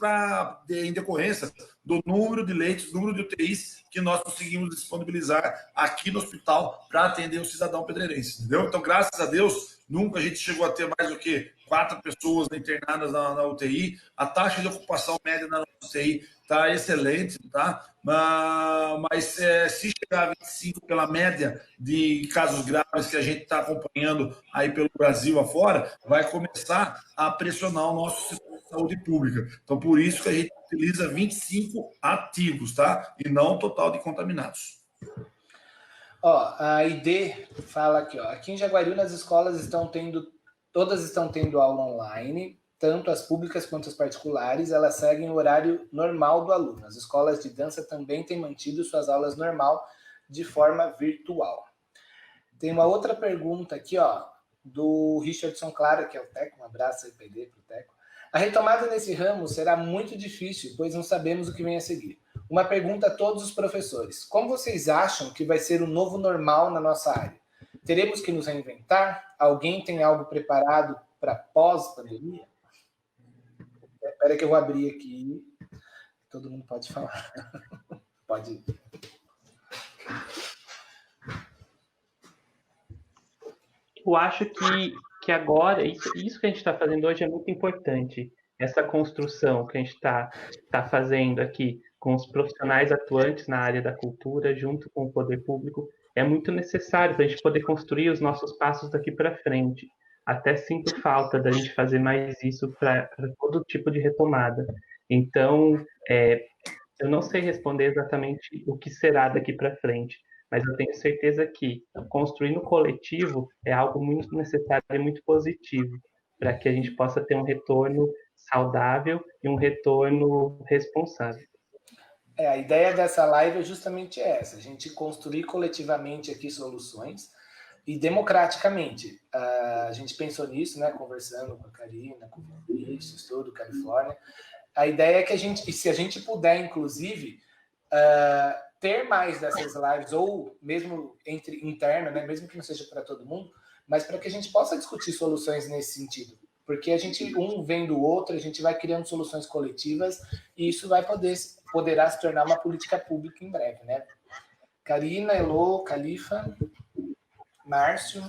em decorrência do número de leitos, número de UTIs que nós conseguimos disponibilizar aqui no hospital para atender o cidadão pedreirense, entendeu? Então, graças a Deus, Nunca a gente chegou a ter mais do que 4 pessoas internadas na UTI. A taxa de ocupação média na UTI está excelente, tá? Mas se chegar a 25 pela média de casos graves que a gente está acompanhando aí pelo Brasil afora, vai começar a pressionar o nosso sistema de saúde pública. Então, por isso que a gente utiliza 25 ativos, tá? E não o total de contaminados. Ó, a ID fala aqui, ó, aqui em Jaguariúna as escolas todas estão tendo aula online, tanto as públicas quanto as particulares, elas seguem o horário normal do aluno. As escolas de dança também têm mantido suas aulas normal de forma virtual. Tem uma outra pergunta aqui, ó, do Richardson Clara, que é o Teco, um abraço aí para o Teco. A retomada nesse ramo será muito difícil, pois não sabemos o que vem a seguir. Uma pergunta a todos os professores. Como vocês acham que vai ser o novo normal na nossa área? Teremos que nos reinventar? Alguém tem algo preparado para pós-pandemia? Espera que eu vou abrir aqui. Todo mundo pode falar. Pode ir. Eu acho que agora, isso que a gente está fazendo hoje é muito importante. Essa construção que a gente está fazendo aqui com os profissionais atuantes na área da cultura, junto com o poder público, é muito necessário para a gente poder construir os nossos passos daqui para frente. Até sinto falta da gente fazer mais isso para todo tipo de retomada. Então, eu não sei responder exatamente o que será daqui para frente, mas eu tenho certeza que construir no coletivo é algo muito necessário e muito positivo para que a gente possa ter um retorno saudável e um retorno responsável. A ideia dessa live é justamente essa, a gente construir coletivamente aqui soluções e democraticamente. A gente pensou nisso, né, conversando com a Karina, com o Vinícius, todo o Califórnia. A ideia é que se a gente puder, inclusive, ter mais dessas lives, ou mesmo interna, né, mesmo que não seja para todo mundo, mas para que a gente possa discutir soluções nesse sentido. Porque a gente, um vem do outro, a gente vai criando soluções coletivas e isso poderá se tornar uma política pública em breve, né? Karina, Elô, Califa, Márcio.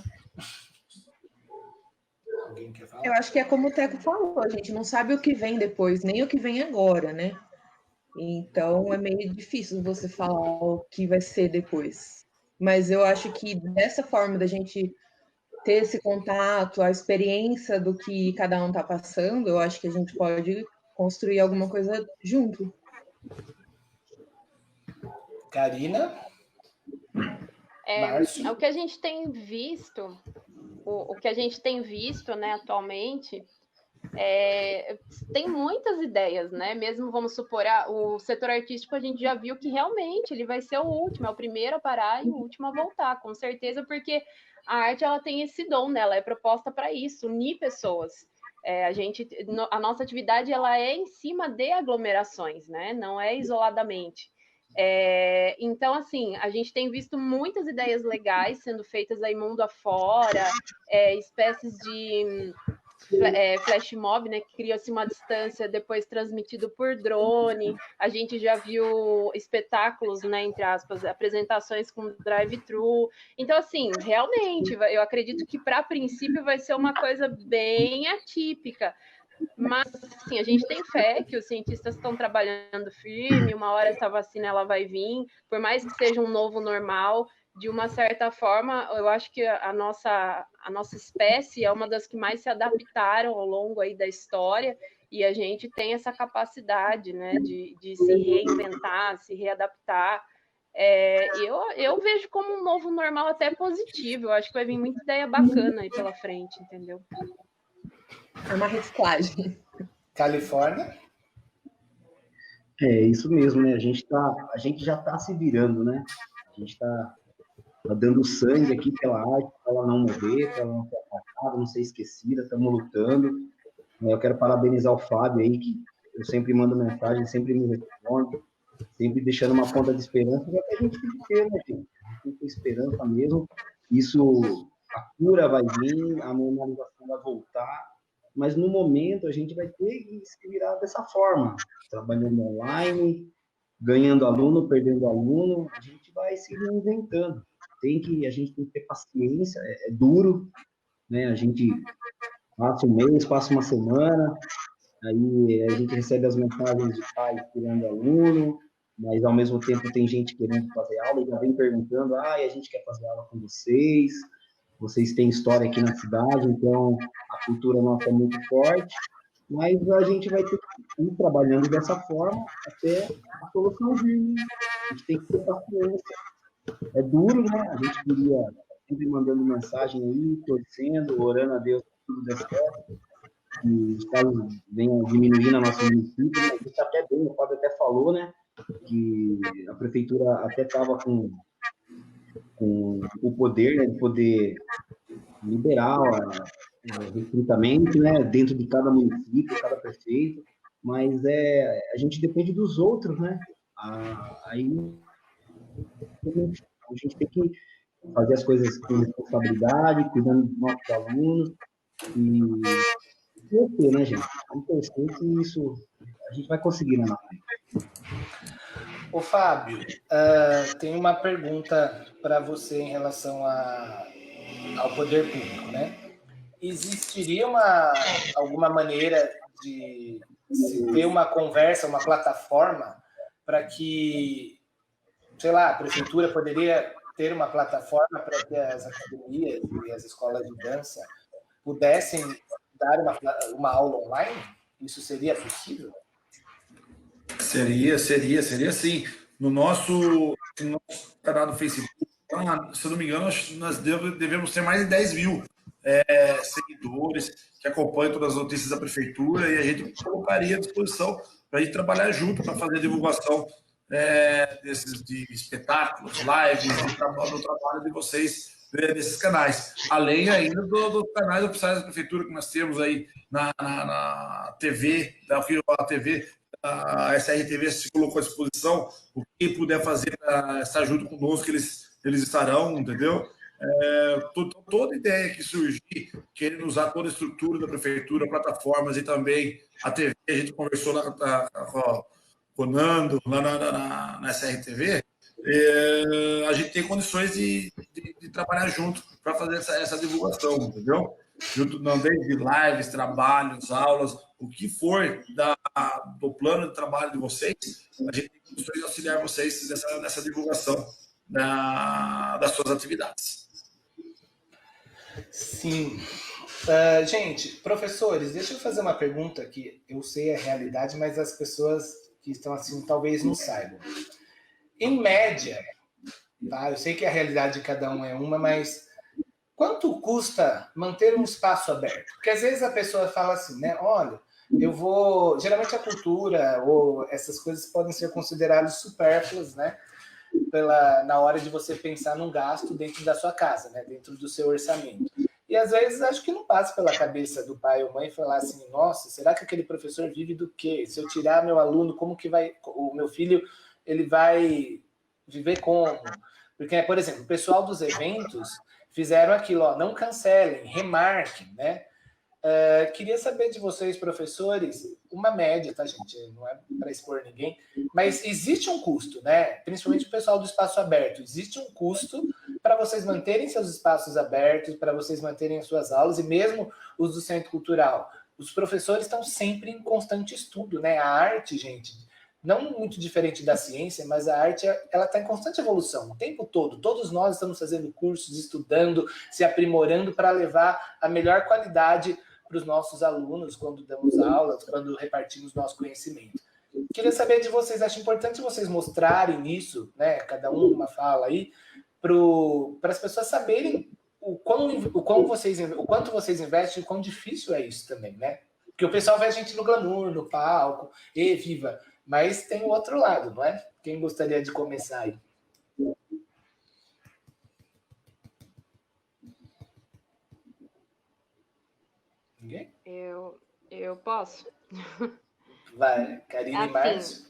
Alguém quer falar? Eu acho que é como o Teco falou, a gente não sabe o que vem depois, nem o que vem agora, né? Então é meio difícil você falar o que vai ser depois. Mas eu acho que dessa forma da gente ter esse contato, a experiência do que cada um está passando, eu acho que a gente pode construir alguma coisa junto. Karina? O que a gente tem visto, o que a gente tem visto, né, atualmente, tem muitas ideias, né? Mesmo, vamos supor, o setor artístico, a gente já viu que realmente ele vai ser o último, é o primeiro a parar e o último a voltar, com certeza, porque a arte ela tem esse dom, né? Ela é proposta para isso, unir pessoas. A nossa atividade ela é em cima de aglomerações, né? Não é isoladamente. Então, assim, a gente tem visto muitas ideias legais sendo feitas aí mundo afora, espécies de flash mob, né, que cria-se uma distância depois transmitido por drone. A gente já viu espetáculos, né, entre aspas, apresentações com drive-thru. Então, assim, realmente, eu acredito que para princípio vai ser uma coisa bem atípica. Mas, assim, a gente tem fé que os cientistas estão trabalhando firme, uma hora essa vacina ela vai vir, por mais que seja um novo normal, de uma certa forma, eu acho que a nossa espécie é uma das que mais se adaptaram ao longo aí da história, e a gente tem essa capacidade, né, de se reinventar, se readaptar. Eu vejo como um novo normal até positivo, eu acho que vai vir muita ideia bacana aí pela frente, entendeu? É uma reciclagem. Califórnia? É isso mesmo, né? A gente já está se virando, né? A gente está dando sangue aqui pela arte, para ela não morrer, para ela não ser atacada, não ser esquecida, estamos lutando. Eu quero parabenizar o Fábio aí, que eu sempre mando mensagem, sempre me responde, sempre deixando uma ponta de esperança, já que a gente tem que ter, né, gente? A gente tem que ter esperança mesmo. Isso, a cura vai vir, a normalização vai voltar, mas no momento a gente vai ter que se virar dessa forma, trabalhando online, ganhando aluno, perdendo aluno, a gente vai se reinventando. A gente tem que ter paciência, é duro, né? A gente passa um mês, passa uma semana, aí a gente recebe as mensagens de pais querendo aluno, mas ao mesmo tempo tem gente querendo fazer aula e já vem perguntando, a gente quer fazer aula com vocês têm história aqui na cidade, então a cultura nossa é muito forte, mas a gente vai ter que ir trabalhando dessa forma até a solução vir, né? A gente tem que ter paciência. É duro, né? A gente queria sempre mandando mensagem aí, torcendo, orando a Deus que tudo dê certo, que os casos venham diminuir na nossa município, né? A gente está até bem, o Fábio até falou, né? Que a prefeitura até estava com o poder, né, de poder liberar o recrutamento, né, dentro de cada município, cada prefeito, mas a gente depende dos outros, né? Aí a gente tem que fazer as coisas com responsabilidade, cuidando dos nossos alunos e torcer, né, gente? Vamos torcer que isso a gente vai conseguir, né, na frente. Ô, Fábio, tem uma pergunta para você em relação ao poder público, né? Existiria alguma maneira de se ter uma conversa, uma plataforma para que, sei lá, a prefeitura poderia ter uma plataforma para que as academias e as escolas de dança pudessem dar uma aula online? Isso seria possível? Seria sim. No nosso canal do Facebook, se eu não me engano, nós devemos ter mais de 10 mil seguidores que acompanham todas as notícias da prefeitura e a gente colocaria à disposição para a gente trabalhar junto para fazer a divulgação desses de espetáculos, lives, do trabalho de vocês nesses canais. Além ainda dos canais oficiais da prefeitura que nós temos aí na TV, a TV, a SRTV se colocou à disposição, o que puder fazer para estar junto conosco, eles estarão, entendeu? Toda ideia que surgir, querendo usar toda a estrutura da prefeitura, plataformas e também a TV, a gente conversou lá com o Nando, lá na SRTV, a gente tem condições de trabalhar junto para fazer essa divulgação, entendeu? Junto também de lives, trabalhos, aulas, o que for do plano de trabalho de vocês, a gente tem condições de auxiliar vocês nessa divulgação das suas atividades. Sim. Gente, professores, deixa eu fazer uma pergunta que eu sei a realidade, mas as pessoas que estão assim talvez não saibam. Em média, tá? Eu sei que a realidade de cada um é uma, mas quanto custa manter um espaço aberto? Porque às vezes a pessoa fala assim, né? Olha, geralmente a cultura ou essas coisas podem ser consideradas supérfluas, né? Na hora de você pensar num gasto dentro da sua casa, né? Dentro do seu orçamento. E às vezes acho que não passa pela cabeça do pai ou mãe falar assim, nossa, será que aquele professor vive do quê? Se eu tirar meu aluno, como que o meu filho, ele vai viver como? Porque, por exemplo, o pessoal dos eventos fizeram aquilo, ó, não cancelem, remarquem, né? Queria saber de vocês, professores, uma média, tá, gente? Não é para expor ninguém, mas existe um custo, né? Principalmente o pessoal do espaço aberto. Existe um custo para vocês manterem seus espaços abertos, para vocês manterem as suas aulas, e mesmo os do Centro Cultural. Os professores estão sempre em constante estudo, né? A arte, gente, não muito diferente da ciência, mas a arte, ela está em constante evolução, o tempo todo. Todos nós estamos fazendo cursos, estudando, se aprimorando para levar a melhor qualidade para os nossos alunos quando damos aulas, quando repartimos nosso conhecimento. Queria saber de vocês, acho importante vocês mostrarem isso, né? Cada um uma fala aí, para as pessoas saberem o quanto vocês investem e o quão difícil é isso também, né? Porque o pessoal vê a gente no glamour, no palco, e viva, mas tem o outro lado, não é? Quem gostaria de começar aí? Ninguém? Eu posso? Vai, Karine e Márcio.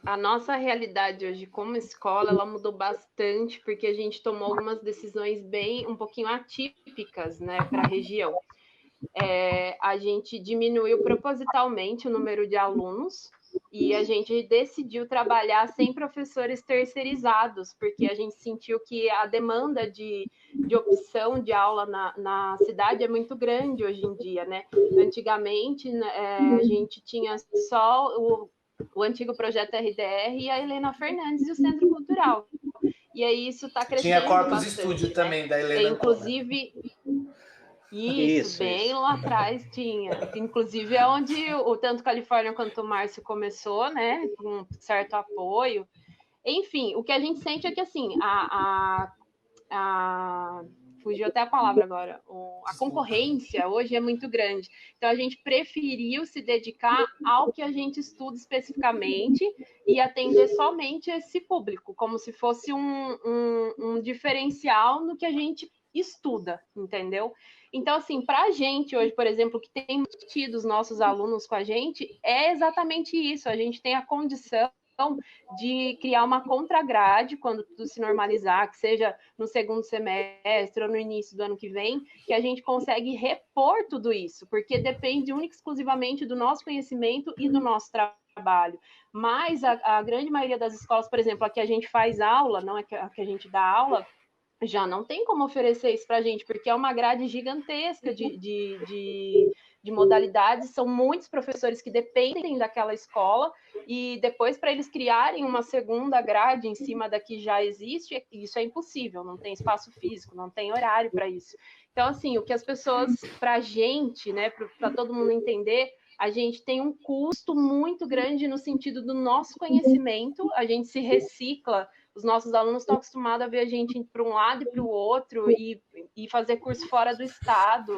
A nossa realidade hoje como escola, ela mudou bastante, porque a gente tomou algumas decisões um pouquinho atípicas, né, para a região. A gente diminuiu propositalmente o número de alunos, E a gente decidiu trabalhar sem professores terceirizados, porque a gente sentiu que a demanda de opção de aula na cidade é muito grande hoje em dia, né? Antigamente, a gente tinha só o antigo projeto RDR e a Helena Fernandes e o Centro Cultural. E aí isso está crescendo Tinha Corpus bastante, Estúdio, né? também, da Helena. Inclusive... Isso, bem lá atrás tinha. Inclusive é onde tanto Califórnia quanto o Márcio começou, né? Com um certo apoio. Enfim, o que a gente sente é que assim, fugiu até a palavra agora. A concorrência hoje é muito grande. Então a gente preferiu se dedicar ao que a gente estuda especificamente e atender somente esse público, como se fosse um diferencial no que a gente estuda, entendeu? Então, assim, para a gente hoje, por exemplo, que tem tido os nossos alunos com a gente, é exatamente isso. A gente tem a condição de criar uma contragrade quando tudo se normalizar, que seja no segundo semestre ou no início do ano que vem, que a gente consegue repor tudo isso, porque depende única e exclusivamente do nosso conhecimento e do nosso trabalho. Mas a grande maioria das escolas, por exemplo, a que a gente faz aula, não é a que a gente dá aula, já não tem como oferecer isso para a gente, porque é uma grade gigantesca de modalidades, são muitos professores que dependem daquela escola, e depois para eles criarem uma segunda grade em cima da que já existe, isso é impossível, não tem espaço físico, não tem horário para isso. Então, assim, o que as pessoas, para a gente, né, para todo mundo entender, a gente tem um custo muito grande no sentido do nosso conhecimento, a gente se recicla. Os nossos alunos estão acostumados a ver a gente ir para um lado e para o outro e fazer curso fora do estado.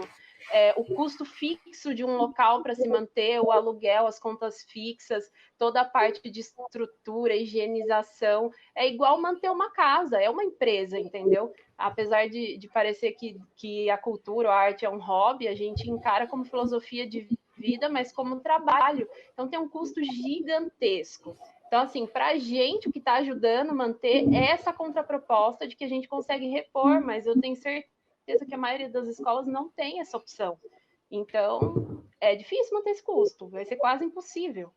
O custo fixo de um local para se manter, o aluguel, as contas fixas, toda a parte de estrutura, higienização, é igual manter uma casa, é uma empresa, entendeu? Apesar de parecer que a cultura, a arte é um hobby, a gente encara como filosofia de vida, mas como trabalho. Então tem um custo gigantesco. Então, assim, para a gente, o que está ajudando a manter é essa contraproposta de que a gente consegue repor, mas eu tenho certeza que a maioria das escolas não tem essa opção. Então, é difícil manter esse custo, vai ser quase impossível.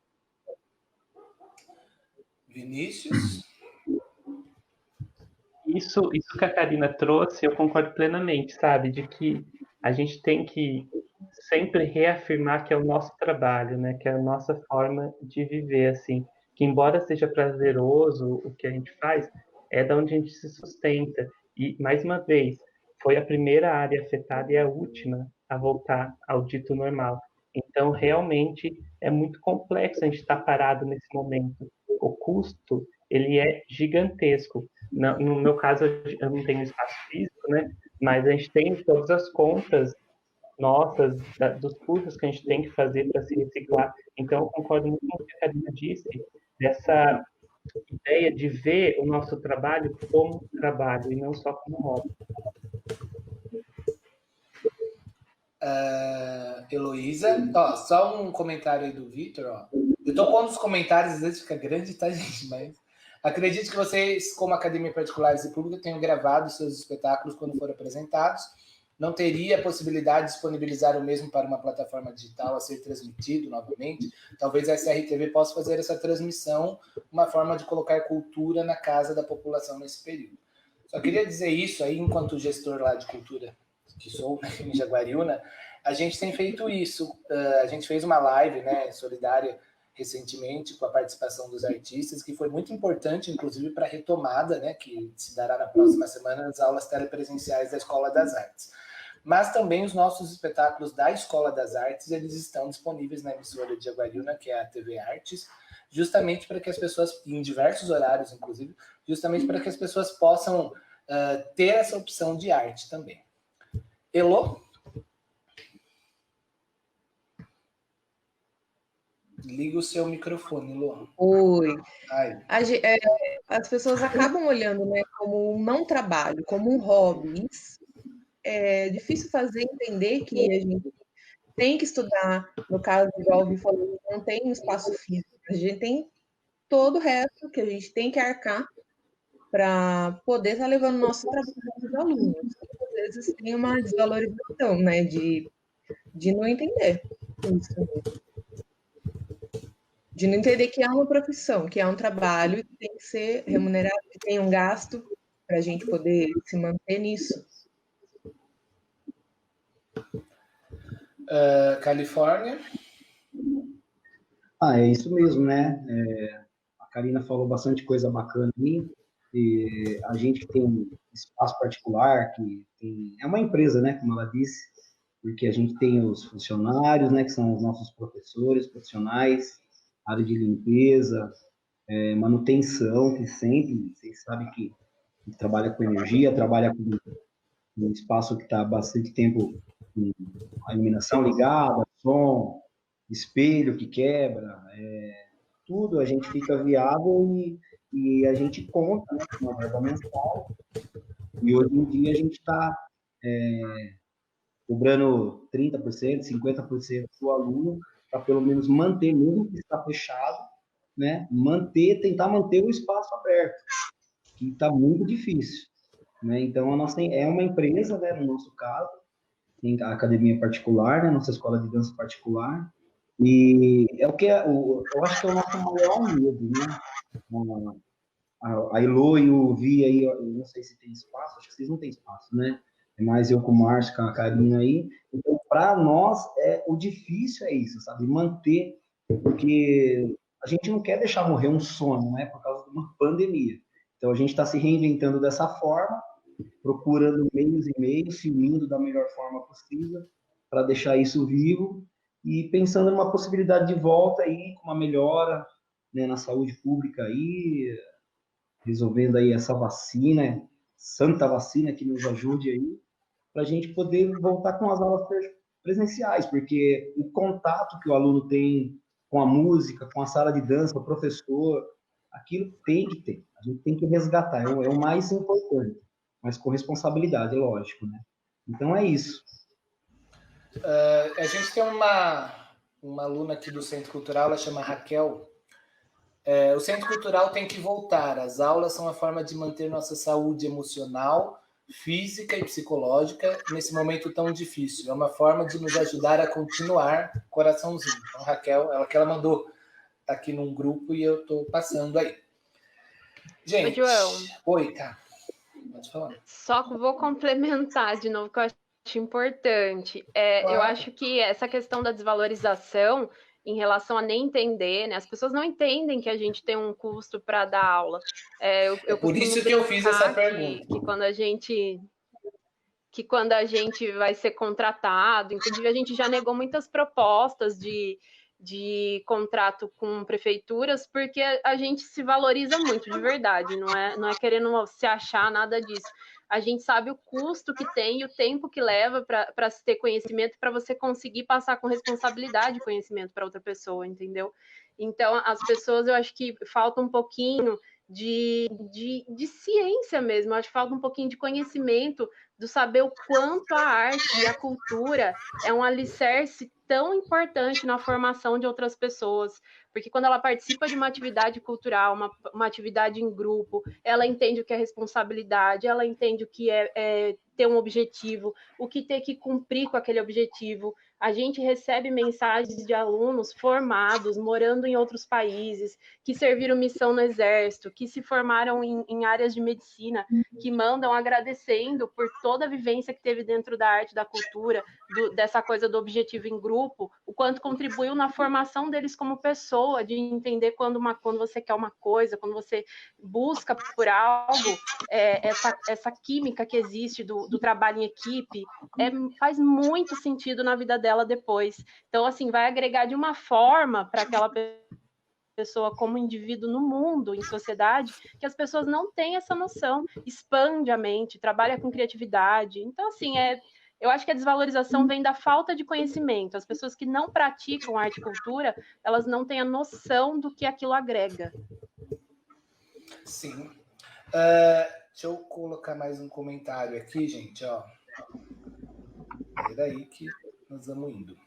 Vinícius? Isso que a Karina trouxe, eu concordo plenamente, sabe? De que a gente tem que sempre reafirmar que é o nosso trabalho, né? Que é a nossa forma de viver, assim. Que embora seja prazeroso o que a gente faz, é da onde a gente se sustenta. E, mais uma vez, foi a primeira área afetada e a última a voltar ao dito normal. Então, realmente, é muito complexo a gente estar parado nesse momento. O custo, ele é gigantesco. No meu caso, eu não tenho espaço físico, né? Mas a gente tem todas as contas nossas, dos cursos que a gente tem que fazer para se reciclar. Então, eu concordo muito com o que a Karina disse, dessa ideia de ver o nosso trabalho como trabalho e não só como hobby. Heloísa, só um comentário aí do Vitor. Eu estou pondo os comentários, às vezes fica grande, tá, gente? Mas acredito que vocês, como Academia Particulares e Pública, tenham gravado seus espetáculos quando foram apresentados. Não teria possibilidade de disponibilizar o mesmo para uma plataforma digital a ser transmitido novamente? Talvez a SRTV possa fazer essa transmissão, uma forma de colocar cultura na casa da população nesse período. Só queria dizer isso aí, enquanto gestor lá de cultura que sou, em Jaguariúna, a gente tem feito isso. A gente fez uma live, né, solidária recentemente com a participação dos artistas, que foi muito importante, inclusive, para a retomada, né, que se dará na próxima semana, das aulas telepresenciais da Escola das Artes. Mas também os nossos espetáculos da Escola das Artes, eles estão disponíveis na emissora de Jaguariúna, que é a TV Artes, justamente para que as pessoas, em diversos horários, inclusive, justamente para que as pessoas possam ter essa opção de arte também. Elô? Liga o seu microfone, Elô. Oi. As pessoas acabam olhando, né, como um não trabalho, como um hobby. É difícil fazer entender que a gente tem que estudar, no caso, igual o Vi falou, não tem um espaço físico, a gente tem todo o resto que a gente tem que arcar para poder estar levando o nosso trabalho para os alunos. Às vezes tem uma desvalorização, né, de não entender isso. De não entender que é uma profissão, que é um trabalho, que tem que ser remunerado, que tem um gasto para a gente poder se manter nisso. Califórnia? É isso mesmo, né? A Karina falou bastante coisa bacana aí. E a gente que tem espaço particular, é uma empresa, né? Como ela disse, porque a gente tem os funcionários, né? Que são os nossos professores, profissionais, área de limpeza, manutenção, que sempre, vocês sabem que a gente trabalha com energia, trabalha com um espaço que está bastante tempo com a iluminação ligada, som, espelho que quebra, tudo a gente fica viável e a gente conta, né, com uma verba mensal. E hoje em dia a gente está cobrando 30%, 50% do aluno para pelo menos manter, mesmo que está fechado, né, tentar manter o espaço aberto, que está muito difícil. Né? Então, a nossa é uma empresa, né, no nosso caso, tem a academia particular, né, nossa escola de dança particular, e é o que eu acho que é o nosso maior medo, né? A Elo e o Vi aí, eu não sei se tem espaço, acho que vocês não têm espaço, né? É mais eu com o Márcio, com a Karina aí. Então, para nós, o difícil é isso, sabe? Manter, porque a gente não quer deixar morrer um sonho, né? Por causa de uma pandemia. Então, a gente está se reinventando dessa forma, procurando meios e meios, se unindo da melhor forma possível para deixar isso vivo e pensando numa possibilidade de volta aí, com uma melhora, né, na saúde pública aí, resolvendo aí essa vacina, santa vacina que nos ajude aí, para a gente poder voltar com as aulas presenciais, porque o contato que o aluno tem com a música, com a sala de dança, o professor, aquilo tem que ter, a gente tem que resgatar, é o mais importante, mas com responsabilidade, lógico, né? Então é isso. A gente tem uma aluna aqui do Centro Cultural, ela chama Raquel. O Centro Cultural tem que voltar. As aulas são a forma de manter nossa saúde emocional, física e psicológica nesse momento tão difícil. É uma forma de nos ajudar a continuar, coraçãozinho. Então, Raquel, ela mandou aqui num grupo e eu estou passando aí. Gente, João. Oi, tá. Pode falar. Só que vou complementar de novo, que eu acho importante. Claro. Eu acho que essa questão da desvalorização em relação a nem entender, né? As pessoas não entendem que a gente tem um custo para dar aula. Eu por isso que eu fiz essa pergunta. Que quando a gente vai ser contratado, inclusive a gente já negou muitas propostas de contrato com prefeituras, porque a gente se valoriza muito, de verdade, não é querendo se achar nada disso. A gente sabe o custo que tem e o tempo que leva para se ter conhecimento, para você conseguir passar com responsabilidade conhecimento para outra pessoa, entendeu? Então, as pessoas, eu acho que falta um pouquinho de ciência mesmo, eu acho que falta um pouquinho de conhecimento, do saber o quanto a arte e a cultura é um alicerce tão importante na formação de outras pessoas, porque quando ela participa de uma atividade cultural, uma atividade em grupo, ela entende o que é responsabilidade, ela entende o que é ter um objetivo, o que ter que cumprir com aquele objetivo. A gente recebe mensagens de alunos formados, morando em outros países, que serviram missão no Exército, que se formaram em áreas de medicina, que mandam agradecendo por toda a vivência que teve dentro da arte, da cultura, dessa coisa do objetivo em grupo, o quanto contribuiu na formação deles como pessoa, de entender quando você quer uma coisa, quando você busca por algo, essa química que existe do trabalho em equipe, faz muito sentido na vida dela depois. Então, assim, vai agregar de uma forma para aquela pessoa como indivíduo no mundo, em sociedade, que as pessoas não têm essa noção. Expande a mente, trabalha com criatividade. Então, assim, eu acho que a desvalorização vem da falta de conhecimento. As pessoas que não praticam arte e cultura, elas não têm a noção do que aquilo agrega. Sim. Deixa eu colocar mais um comentário aqui, gente. Ó. Peraí que nós vamos indo.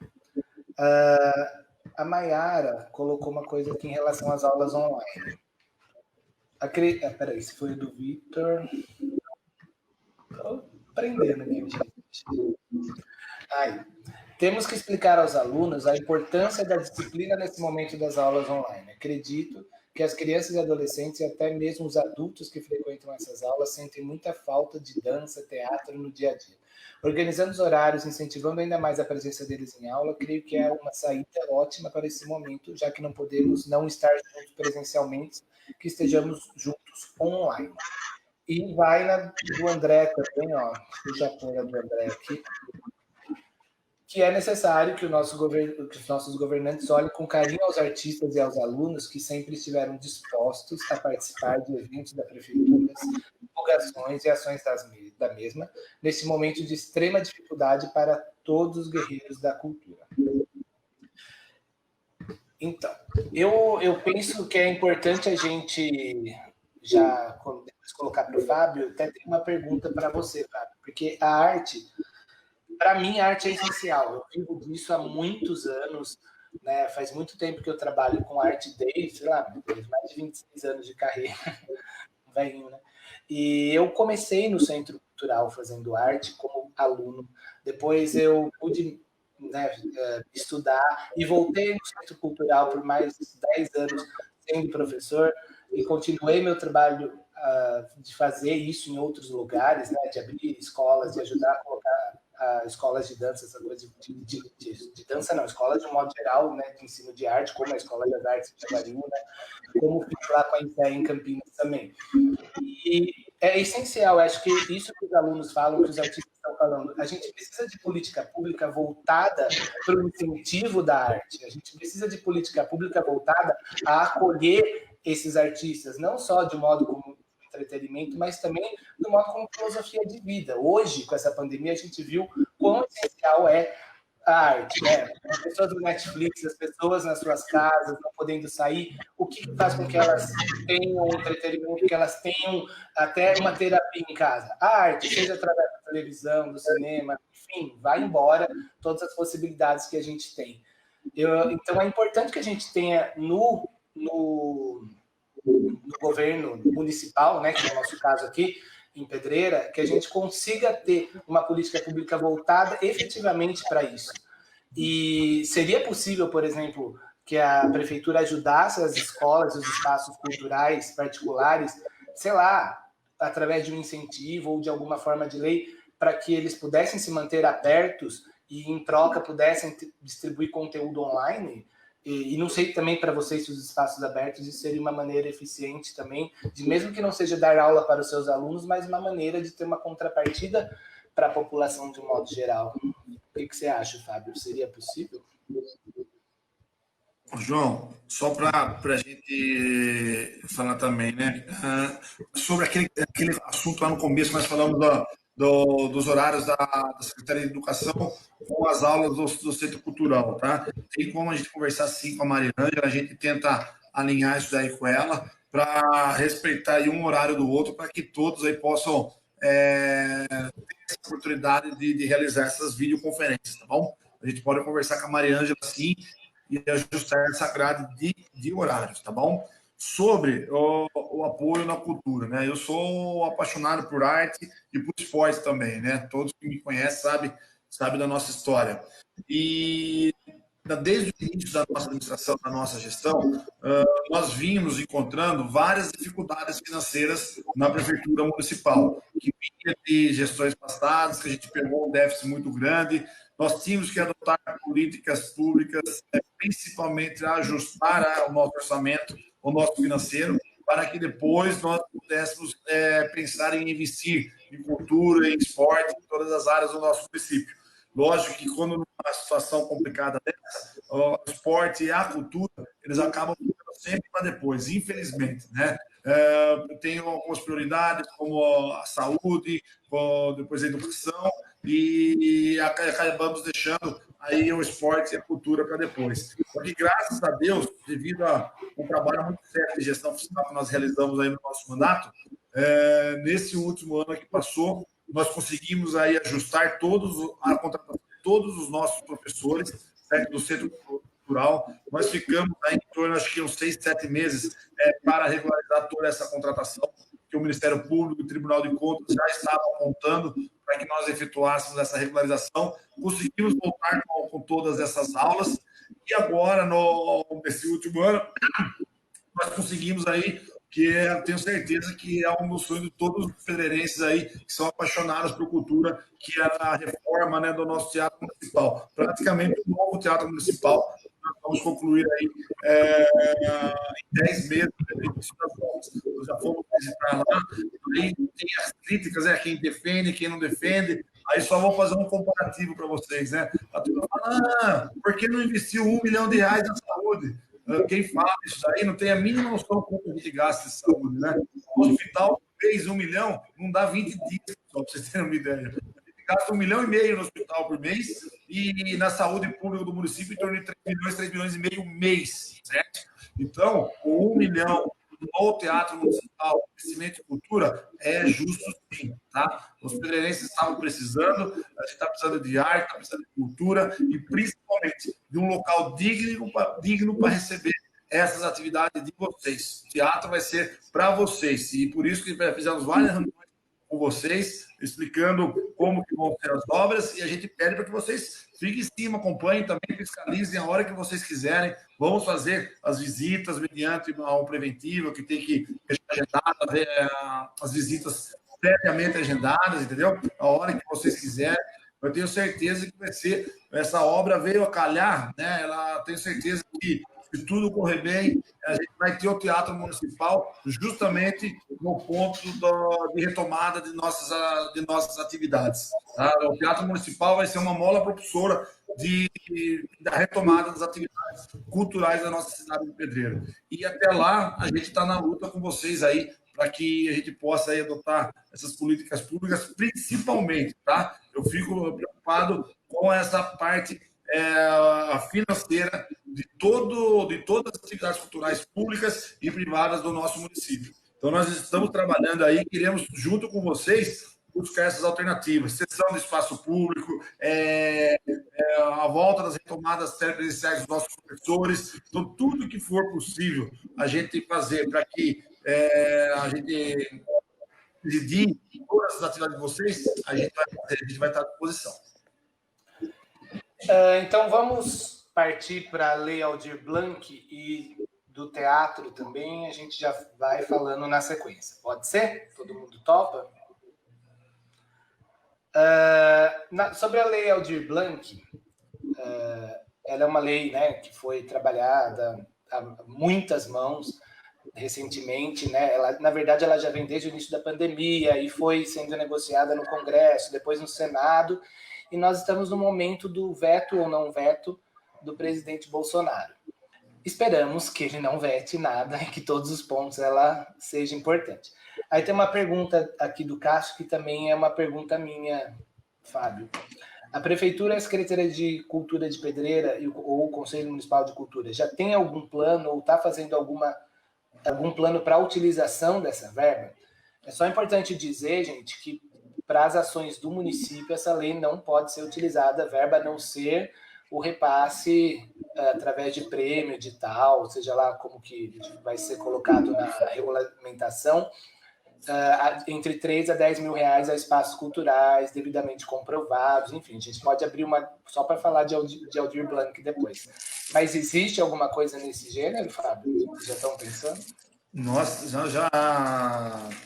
A Mayara colocou uma coisa aqui em relação às aulas online. Peraí, se foi do Victor. Estou aprendendo aqui, gente. Temos que explicar aos alunos a importância da disciplina nesse momento das aulas online. Acredito que as crianças e adolescentes e até mesmo os adultos que frequentam essas aulas sentem muita falta de dança, teatro no dia a dia. Organizando os horários, incentivando ainda mais a presença deles em aula, creio que é uma saída ótima para esse momento, já que não podemos não estar juntos presencialmente, que estejamos juntos online. E vai na do André também, ó, deixa eu pôr a do André aqui, que é necessário que, que os nossos governantes olhem com carinho aos artistas e aos alunos que sempre estiveram dispostos a participar de eventos da prefeitura, divulgações e ações da mesma, nesse momento de extrema dificuldade para todos os guerreiros da cultura. Então, eu penso que é importante a gente já depois colocar para o Fábio, até tem uma pergunta para você, Fábio, porque a arte, para mim, a arte é essencial. Eu vivo disso há muitos anos, né? Faz muito tempo que eu trabalho com arte desde, sei lá, mais de 26 anos de carreira, velhinho, né? E eu comecei no Centro Cultural fazendo arte como aluno. Depois eu pude, né, estudar e voltei no Centro Cultural por mais 10 anos sendo professor e continuei meu trabalho de fazer isso em outros lugares, né, de abrir escolas, de ajudar a colocar escolas de dança, essa coisa de dança não, escolas de um modo geral, né, de ensino de arte, como a Escola das Artes de Jaguariúna, né, como fiz lá com a INPE em Campinas também. E é essencial, acho que isso que os alunos falam, que os artistas estão falando, a gente precisa de política pública voltada para o incentivo da arte, a gente precisa de política pública voltada a acolher esses artistas, não só de modo como entretenimento, mas também do modo como filosofia de vida. Hoje, com essa pandemia, a gente viu quão essencial é a arte, né? As pessoas do Netflix, as pessoas nas suas casas, não podendo sair, o que faz com que elas tenham entretenimento, que elas tenham até uma terapia em casa? A arte, seja através da televisão, do cinema, enfim, vai embora todas as possibilidades que a gente tem. Então, é importante que a gente tenha no governo municipal, né, que é o nosso caso aqui, em Pedreira, que a gente consiga ter uma política pública voltada efetivamente para isso. E seria possível, por exemplo, que a prefeitura ajudasse as escolas, os espaços culturais particulares, sei lá, através de um incentivo ou de alguma forma de lei, para que eles pudessem se manter abertos e, em troca, pudessem distribuir conteúdo online. E não sei também para vocês se os espaços abertos isso seria uma maneira eficiente também, de mesmo que não seja dar aula para os seus alunos, mas uma maneira de ter uma contrapartida para a população de um modo geral. O que você acha, Fábio? Seria possível? João, só para a gente falar também, né? Sobre aquele assunto lá no começo, nós falamos dos horários da Secretaria de Educação com as aulas do Centro Cultural, tá? Tem como a gente conversar sim com a Mariângela, a gente tenta alinhar isso daí com ela para respeitar aí um horário do outro, para que todos aí possam ter essa oportunidade de realizar essas videoconferências, tá bom? A gente pode conversar com a Mariângela sim e ajustar essa grade de horários, tá bom? Sobre o apoio na cultura, né? Eu sou apaixonado por arte e por esporte também, né? Todos que me conhecem sabem da nossa história. E desde o início da nossa administração, da nossa gestão, nós vimos encontrando várias dificuldades financeiras na prefeitura municipal, que vinha de gestões passadas, que a gente pegou um déficit muito grande. Nós tínhamos que adotar políticas públicas, principalmente a ajustar o nosso orçamento, o nosso financeiro, para que depois nós pudéssemos pensar em investir em cultura, em esporte, em todas as áreas do nosso município. Lógico que quando numa situação complicada dessa, o esporte e a cultura, eles acabam ficando sempre para depois, infelizmente, né? Tem algumas prioridades, como a saúde, depois a educação, e acabamos deixando aí o esporte e a cultura para depois. Porque, graças a Deus, devido a um trabalho muito sério de gestão fiscal que nós realizamos aí no nosso mandato, nesse último ano que passou, nós conseguimos aí ajustar a contratação de todos os nossos professores, certo, do Centro Cultural. Nós ficamos aí em torno, acho que uns 6, 7 meses para regularizar toda essa contratação, que o Ministério Público e o Tribunal de Contas já estavam apontando para que nós efetuássemos essa regularização. Conseguimos voltar com todas essas aulas e agora, nesse último ano, nós conseguimos aí, tenho certeza que é um dos sonhos de todos os pedreirenses aí que são apaixonados por cultura, que é a reforma, né, do nosso Teatro Municipal. Praticamente um novo Teatro Municipal. Nós vamos concluir aí em 10 meses do início das obras. Nós já fomos visitar lá, aí tem as críticas, quem defende, quem não defende. Aí só vou fazer um comparativo para vocês, né? A turma fala, por que não investiu R$1 milhão na saúde? Quem fala isso aí não tem a mínima noção quanto a gente gasta em saúde, né? O hospital fez 1 milhão, não dá 20 dias, só para vocês terem uma ideia. A gente gasta 1,5 milhão no hospital por mês e na saúde pública do município em torno de 3 milhões e meio mês, certo? Então, o 1 milhão no Teatro Municipal, crescimento e cultura, é justo sim, tá? Os pedreirenses estavam precisando, a gente está precisando de arte, está precisando de cultura e principalmente de um local digno para receber essas atividades de vocês. O teatro vai ser para vocês e por isso que fizemos várias reuniões com vocês, explicando como que vão ser as obras e a gente pede para que vocês fiquem em cima, acompanhem também, fiscalizem a hora que vocês quiserem. Vamos fazer as visitas mediante um preventivo que tem que deixar agendado, as visitas previamente agendadas, entendeu? A hora que vocês quiserem. Eu tenho certeza que vai ser, essa obra veio a calhar, né? Tenho certeza que, se tudo correr bem, a gente vai ter o Teatro Municipal justamente no ponto de retomada de nossas atividades. Tá? O Teatro Municipal vai ser uma mola propulsora da retomada das atividades culturais da nossa cidade de Pedreira. E até lá, a gente está na luta com vocês aí, para que a gente possa aí adotar essas políticas públicas, principalmente, tá? Eu fico preocupado com essa parte financeira de todas as atividades culturais públicas e privadas do nosso município. Então, nós estamos trabalhando aí, queremos, junto com vocês, buscar essas alternativas, cessão do espaço público, a volta das retomadas telepresenciais dos nossos professores, então, tudo que for possível a gente fazer para que a gente decidir todas as atividades de vocês, a gente vai estar à disposição. Então, vamos partir para a Lei Aldir Blanc e do teatro também, a gente já vai falando na sequência. Pode ser? Todo mundo topa? Sobre a Lei Aldir Blanc, ela é uma lei, né, que foi trabalhada a muitas mãos recentemente, né? Na verdade, ela já vem desde o início da pandemia e foi sendo negociada no Congresso, depois no Senado, e nós estamos no momento do veto ou não veto do presidente Bolsonaro. Esperamos que ele não vete nada e que todos os pontos ela seja importante. Aí tem uma pergunta aqui do Cássio, que também é uma pergunta minha, Fábio. A Prefeitura e a Secretaria de Cultura de Pedreira ou o Conselho Municipal de Cultura já tem algum plano ou está fazendo algum plano para a utilização dessa verba? É só importante dizer, gente, que para as ações do município essa lei não pode ser utilizada, a verba a não ser o repasse através de prêmio, edital, seja lá como que vai ser colocado na regulamentação, entre 3 a 10 mil reais a espaços culturais devidamente comprovados, enfim, a gente pode abrir uma só para falar de Aldir Blanc depois. Mas existe alguma coisa nesse gênero, Fábio? Vocês já estão pensando? Nós já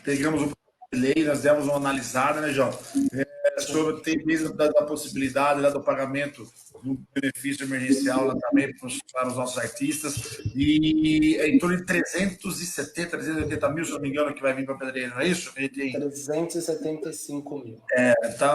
pegamos o lei, nós demos uma analisada, né, João? Sobre tem mesmo da possibilidade lá do pagamento do benefício emergencial lá também para os nossos artistas, e em torno de 380 mil, se não me engano, que vai vir para a Pedreira, não é isso? 375 mil.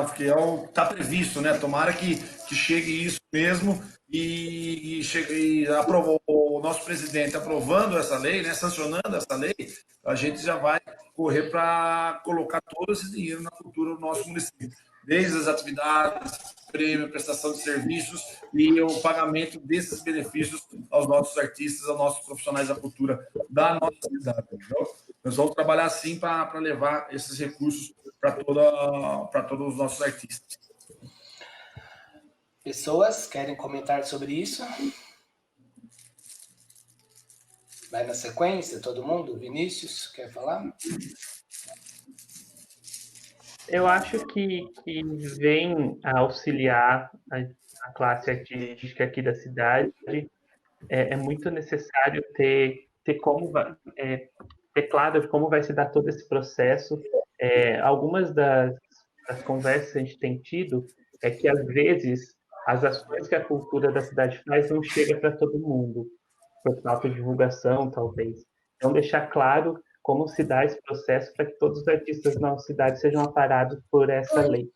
Porque está previsto, né? Tomara que chegue isso mesmo e aprovou o nosso presidente aprovando essa lei, né? Sancionando essa lei, a gente já vai correr para colocar todo esse dinheiro na cultura do nosso município. Desde as atividades, prêmio, prestação de serviços e o pagamento desses benefícios aos nossos artistas, aos nossos profissionais da cultura da nossa cidade. Entendeu? Nós vamos trabalhar assim para levar esses recursos para todos os nossos artistas. Pessoas querem comentar sobre isso? Vai na sequência, todo mundo? Vinícius, quer falar? Eu acho que vem a auxiliar a classe artística aqui da cidade. É muito necessário ter ter claro de como vai se dar todo esse processo. Algumas das conversas que a gente tem tido é que, às vezes, as ações que a cultura da cidade faz não chegam para todo mundo, por falta de divulgação, talvez. Então, deixar claro como se dá esse processo para que todos os artistas da nossa cidade sejam amparados por essa lei.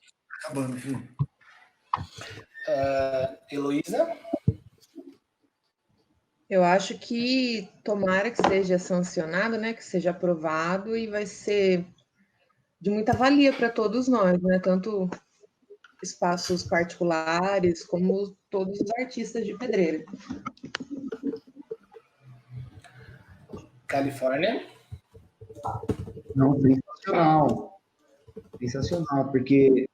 Heloísa? Eu acho que tomara que seja sancionado, né, que seja aprovado, e vai ser de muita valia para todos nós, né, tanto espaços particulares como todos os artistas de Pedreira. Califórnia? Não, sensacional. Sensacional, porque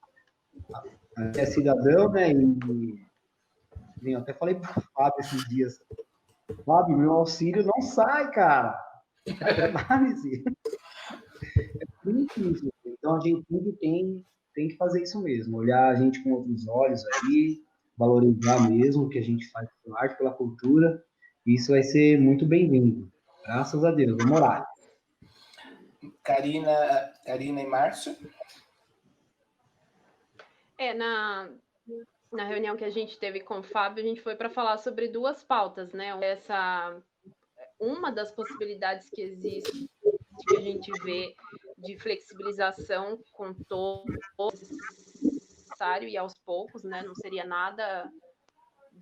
é cidadão, né, e eu até falei para o Fábio esses dias, Fábio, meu auxílio não sai, cara. É análise. É muito difícil. Então, a gente tem que fazer isso mesmo. Olhar a gente com outros olhos aí, valorizar mesmo o que a gente faz pela arte, pela cultura. Isso vai ser muito bem-vindo. Graças a Deus. Vamos orar. Karina e Márcio? Na reunião que a gente teve com o Fábio, a gente foi para falar sobre duas pautas, né? Uma das possibilidades que existe, que a gente vê de flexibilização com todo necessário e aos poucos, né? Não seria nada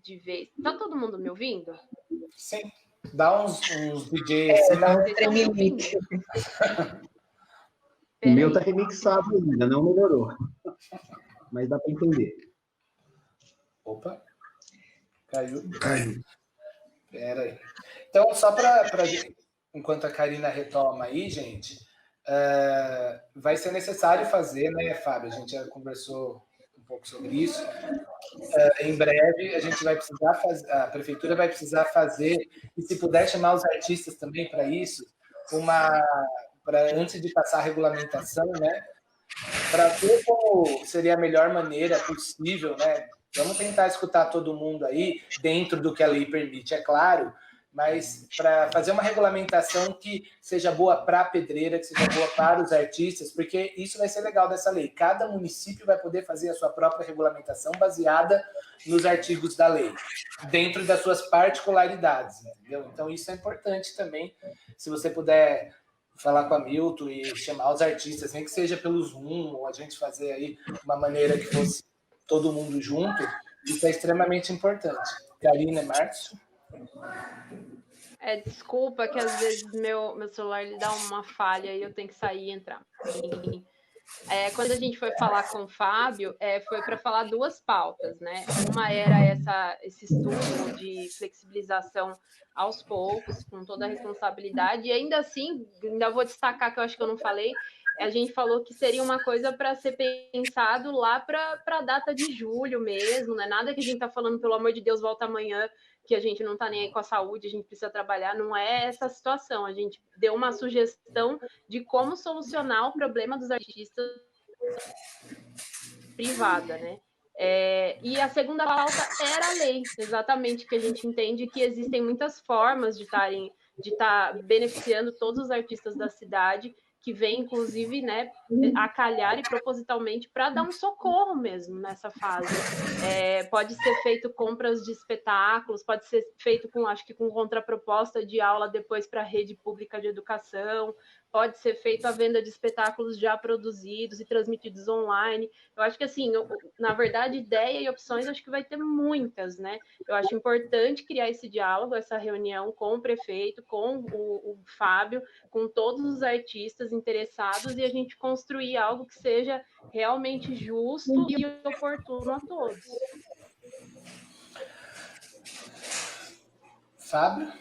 de vez. Tá todo mundo me ouvindo? Sim. Dá uns DJ assim. Dá um tremelique. O meu tá remixado ainda, não melhorou. Mas dá para entender. Opa. Caiu. Pera aí. Então, só para enquanto a Karina retoma aí, gente, vai ser necessário fazer, né, Fábio? A gente já conversou um pouco sobre isso. Em breve, a gente vai precisar fazer, a prefeitura vai precisar fazer, e se puder chamar os artistas também para isso, antes de passar a regulamentação, né? Para ver como seria a melhor maneira possível, né? Vamos tentar escutar todo mundo aí, dentro do que a lei permite, é claro, mas para fazer uma regulamentação que seja boa para a pedreira, que seja boa para os artistas, porque isso vai ser legal dessa lei. Cada município vai poder fazer a sua própria regulamentação baseada nos artigos da lei, dentro das suas particularidades, entendeu? Então isso é importante também, se você puder falar com a Milton e chamar os artistas, nem que seja pelo Zoom, ou a gente fazer aí uma maneira que fosse todo mundo junto, isso é extremamente importante. Karina e Márcio? Desculpa que às vezes meu celular ele dá uma falha e eu tenho que sair e entrar. Quando a gente foi falar com o Fábio, foi para falar duas pautas, né? Uma era esse estudo de flexibilização aos poucos, com toda a responsabilidade, e ainda assim, ainda vou destacar que eu acho que eu não falei, a gente falou que seria uma coisa para ser pensado lá para a data de julho mesmo, não é nada que a gente está falando, pelo amor de Deus, volta amanhã, que a gente não está nem aí com a saúde, a gente precisa trabalhar, não é essa situação. A gente deu uma sugestão de como solucionar o problema dos artistas privada, né? E a segunda pauta era a lei, exatamente, que a gente entende que existem muitas formas de estar beneficiando todos os artistas da cidade, que vem, inclusive, né, a calhar e propositalmente para dar um socorro mesmo nessa fase. Pode ser feito compras de espetáculos, pode ser feito com contraproposta de aula depois para a rede pública de educação, pode ser feito a venda de espetáculos já produzidos e transmitidos online. Eu acho que, assim, na verdade, ideia e opções, acho que vai ter muitas, né? Eu acho importante criar esse diálogo, essa reunião com o prefeito, com o Fábio, com todos os artistas interessados, e a gente construir algo que seja realmente justo e oportuno a todos. Fábio?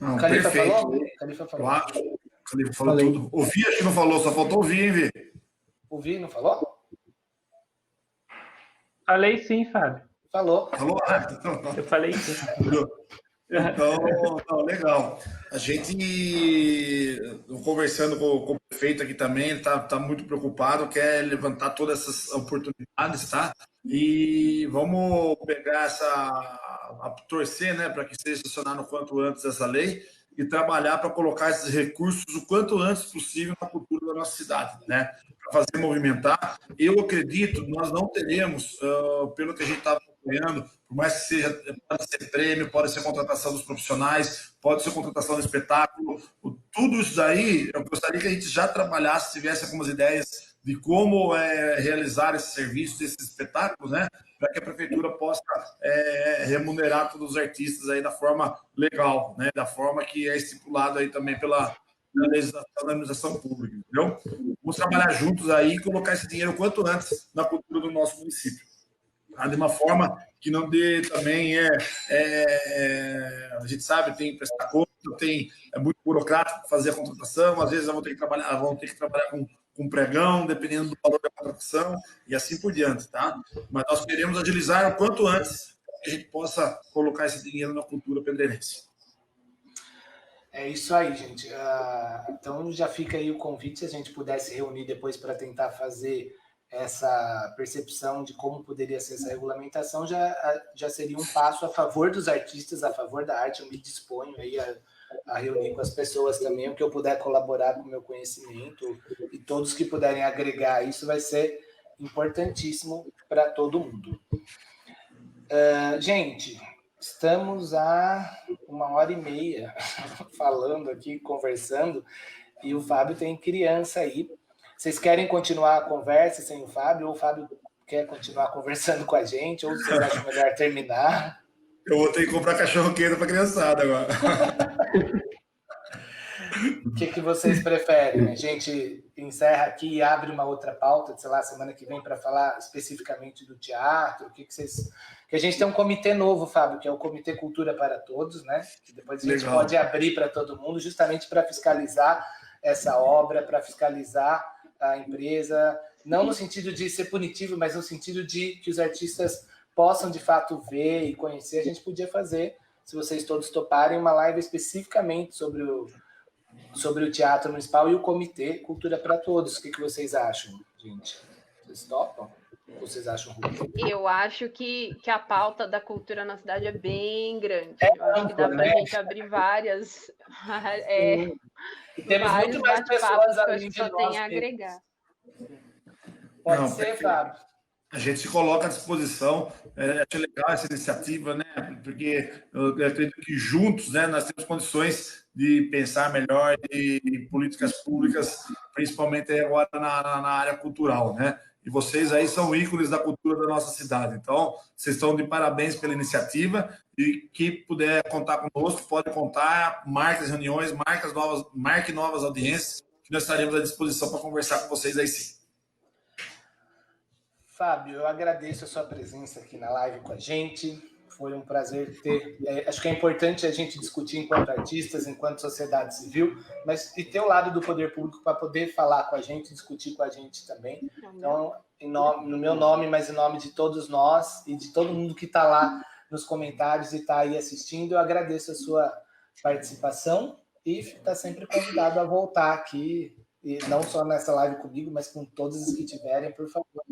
Não, Califa perfeito. falou? Califa falou. Claro. Ele falou tudo. Ouvir, acho que não falou, só faltou ouvir, hein, Vê? Ouvir, não falou? Falei sim, Fábio. Falou. Falou? Eu falei sim. Então, legal. A gente, conversando com o prefeito aqui também, ele está muito preocupado, quer levantar todas essas oportunidades, tá? E vamos pegar torcer, né, para que seja sancionado o quanto antes essa lei. e trabalhar para colocar esses recursos o quanto antes possível na cultura da nossa cidade, né? Para fazer movimentar. Eu acredito, nós não teremos, pelo que a gente estava acompanhando, por mais que seja, pode ser prêmio, pode ser contratação dos profissionais, pode ser contratação do espetáculo, tudo isso daí, eu gostaria que a gente já trabalhasse, tivesse algumas ideias de como realizar esses serviços, esses espetáculos, né? Para que a prefeitura possa remunerar todos os artistas aí da forma legal, né? Da forma que é estipulado aí também pela legislação da administração pública, entendeu? Vamos trabalhar juntos aí e colocar esse dinheiro o quanto antes na cultura do nosso município. Tá? De uma forma que não dê também a gente sabe, tem que prestar conta, é muito burocrático fazer a contratação, às vezes vão ter que trabalhar com pregão, dependendo do valor da contratação, e assim por diante, tá? Mas nós queremos agilizar o quanto antes para que a gente possa colocar esse dinheiro na cultura pedreirense. É isso aí, gente. Então já fica aí o convite, se a gente pudesse reunir depois para tentar fazer essa percepção de como poderia ser essa regulamentação, já seria um passo a favor dos artistas, a favor da arte. Eu me disponho aí a reunir com as pessoas também, o que eu puder colaborar com o meu conhecimento, e todos que puderem agregar isso vai ser importantíssimo para todo mundo. Gente, estamos há 1h30 falando aqui, conversando, e o Fábio tem criança aí. Vocês querem continuar a conversa sem o Fábio, ou o Fábio quer continuar conversando com a gente, ou vocês acham melhor terminar? Eu vou ter que comprar cachorro-quente para a criançada agora. O que vocês preferem? A gente encerra aqui e abre uma outra pauta, sei lá, semana que vem, para falar especificamente do teatro. Que a gente tem um comitê novo, Fábio, que é o Comitê Cultura para Todos, né? Que depois a gente pode abrir para todo mundo, justamente para fiscalizar essa obra, para fiscalizar a empresa, não no sentido de ser punitivo, mas no sentido de que os artistas possam, de fato, ver e conhecer. A gente podia fazer, se vocês todos toparem, uma live especificamente sobre o Teatro Municipal e o Comitê Cultura para Todos. O que vocês acham, gente? Vocês topam? Ou vocês acham ruim? Eu acho que a pauta da cultura na cidade é bem grande. Eu acho que dá para a gente abrir várias... Temos muito mais pessoas além de nós. Tem a agregar. Pode ser, Fábio. A gente se coloca à disposição. Acho legal essa iniciativa, né? Porque eu acredito que juntos, né, nós temos condições de pensar melhor em políticas públicas, principalmente agora na área cultural, né? E vocês aí são ícones da cultura da nossa cidade. Então, vocês estão de parabéns pela iniciativa, e que puder contar conosco, pode contar, marque as reuniões, marque novas audiências, que nós estaremos à disposição para conversar com vocês aí sim. Fábio, eu agradeço a sua presença aqui na live com a gente. Foi um prazer ter... acho que é importante a gente discutir enquanto artistas, enquanto sociedade civil, mas e ter o lado do poder público para poder falar com a gente, discutir com a gente também. Então, no meu nome, mas em nome de todos nós e de todo mundo que está lá nos comentários e está aí assistindo, eu agradeço a sua participação e está sempre convidado a voltar aqui, e não só nessa live comigo, mas com todos os que tiverem, por favor.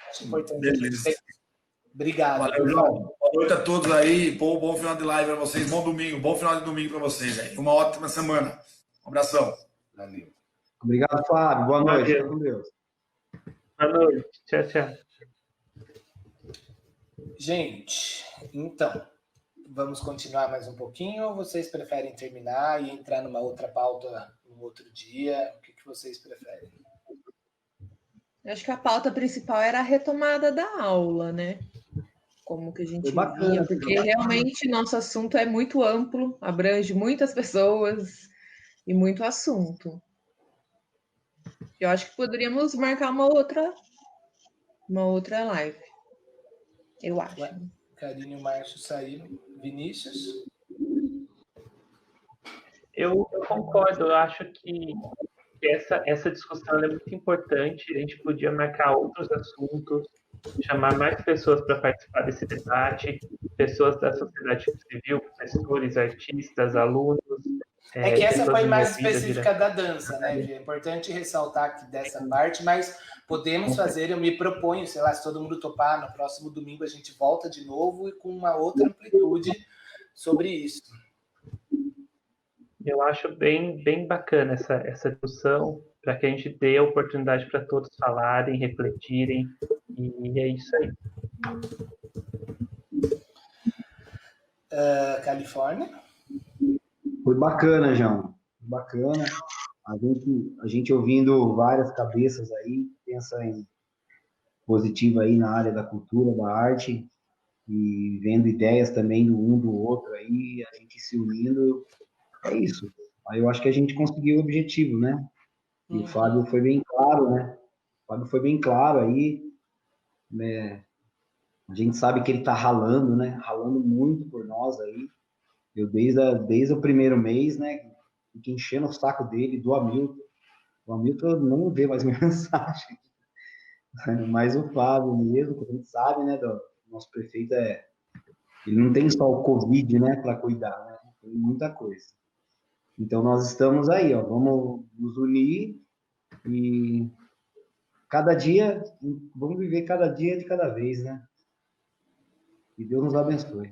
Acho importante. Beleza. Obrigado. Valeu, João. Boa noite a todos aí. Bom final de live para vocês. Bom domingo. Bom final de domingo para vocês aí. Uma ótima semana. Um abração. Valeu. Obrigado, Fábio. Boa noite. Fica com Deus. Boa noite. Tchau, tchau. Gente, então, vamos continuar mais um pouquinho ou vocês preferem terminar e entrar numa outra pauta um outro dia? O que vocês preferem? Eu acho que a pauta principal era a retomada da aula, né? Como que a gente via, porque realmente nosso assunto é muito amplo, abrange muitas pessoas e muito assunto. Eu acho que poderíamos marcar uma outra live. Eu acho. Karine e o Márcio saíram. Vinícius? Eu concordo, eu acho que essa discussão é muito importante. A gente podia marcar outros assuntos, chamar mais pessoas para participar desse debate, pessoas da sociedade civil, professores, artistas, alunos. É que essa foi mais específica da dança, né? É importante ressaltar aqui dessa parte, mas podemos fazer, eu me proponho, sei lá, se todo mundo topar, no próximo domingo a gente volta de novo e com uma outra amplitude sobre isso. Eu acho bem bacana essa discussão, para que a gente dê a oportunidade para todos falarem, refletirem, e é isso aí. Califórnia? Foi bacana, João. Bacana. A gente ouvindo várias cabeças aí, pensa em positivo aí na área da cultura, da arte, e vendo ideias também do um do outro aí, a gente se unindo, é isso. Aí eu acho que a gente conseguiu o objetivo, né? E o Fábio foi bem claro, né? O Fábio foi bem claro aí, né? A gente sabe que ele tá ralando, né? Ralando muito por nós aí. Eu desde o primeiro mês, né? Fiquei enchendo o saco dele, do Hamilton. O Hamilton não vê mais minha mensagem. Mas o Fábio mesmo, que a gente sabe, né? Do nosso prefeito ele não tem só o Covid, né? Para cuidar, né? Tem muita coisa. Então nós estamos aí, ó. Vamos nos unir e cada dia, vamos viver cada dia de cada vez, né? E Deus nos abençoe.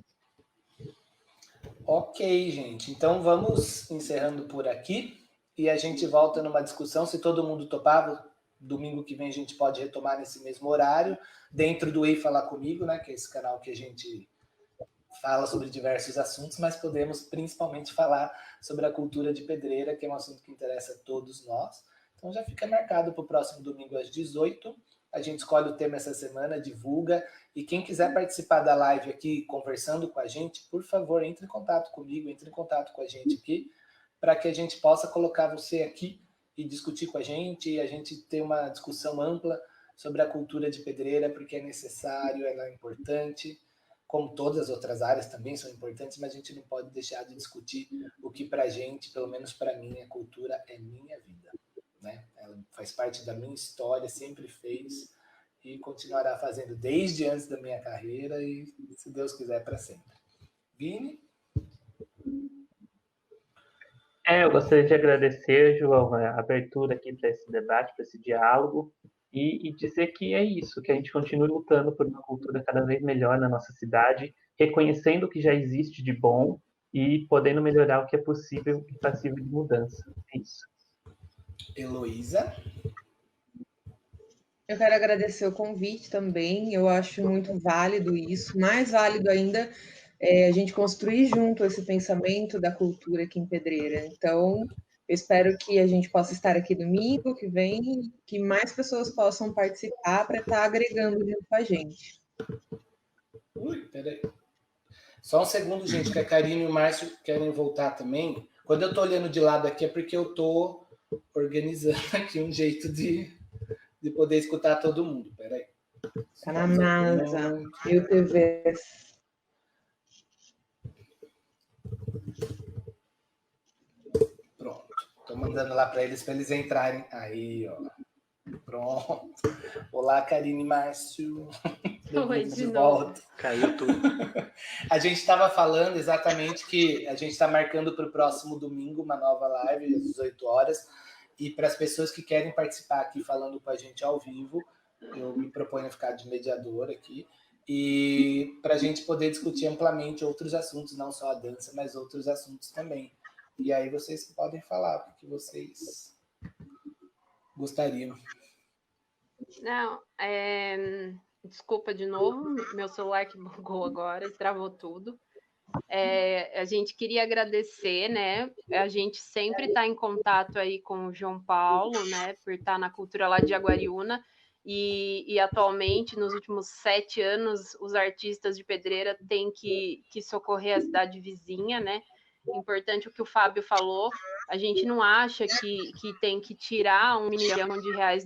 Ok, gente. Então vamos encerrando por aqui e a gente volta numa discussão. Se todo mundo topar, domingo que vem a gente pode retomar nesse mesmo horário, dentro do Ei Falar Comigo, né? Que é esse canal que a gente fala sobre diversos assuntos, mas podemos principalmente falar sobre a cultura de Pedreira, que é um assunto que interessa a todos nós. Então já fica marcado para o próximo domingo às 18h. A gente escolhe o tema essa semana, divulga. E quem quiser participar da live aqui, conversando com a gente, por favor, entre em contato comigo, entre em contato com a gente aqui, para que a gente possa colocar você aqui e discutir com a gente, e a gente ter uma discussão ampla sobre a cultura de Pedreira, porque é necessário, ela é importante, como todas as outras áreas também são importantes, mas a gente não pode deixar de discutir o que para a gente, pelo menos para mim, a cultura é minha vida. Né? Ela faz parte da minha história, sempre fez e continuará fazendo desde antes da minha carreira e, se Deus quiser, para sempre. Vini? Eu gostaria de agradecer, João, a abertura aqui para esse debate, para esse diálogo, e dizer que é isso, que a gente continue lutando por uma cultura cada vez melhor na nossa cidade, reconhecendo o que já existe de bom e podendo melhorar o que é possível e passível de mudança. É isso. Heloísa? Eu quero agradecer o convite também, eu acho muito válido isso, mais válido ainda a gente construir junto esse pensamento da cultura aqui em Pedreira. Então, eu espero que a gente possa estar aqui domingo que vem, que mais pessoas possam participar para estar agregando junto com a gente. Ui, peraí. Só um segundo, gente, que a Karine e o Márcio querem voltar também. Quando eu estou olhando de lado aqui é porque eu estou organizando aqui um jeito de poder escutar todo mundo. Peraí. Tá na NASA, eu TV. Pronto. Estou mandando lá para eles entrarem. Aí, ó. Pronto. Olá, Karine e Márcio. Oi, de novo. Caiu tudo. A gente estava falando exatamente que a gente está marcando para o próximo domingo uma nova live às 18 horas. E para as pessoas que querem participar aqui falando com a gente ao vivo, eu me proponho a ficar de mediador aqui. E para a gente poder discutir amplamente outros assuntos, não só a dança, mas outros assuntos também. E aí vocês podem falar o que vocês gostariam. Não, desculpa de novo, meu celular que bugou agora, travou tudo. A gente queria agradecer, né? A gente sempre está em contato aí com o João Paulo, né? Por estar na cultura lá de Jaguariúna. E atualmente, nos últimos 7 anos, os artistas de Pedreira têm que socorrer a cidade vizinha, né? Importante o que o Fábio falou. A gente não acha que tem que tirar R$1 milhão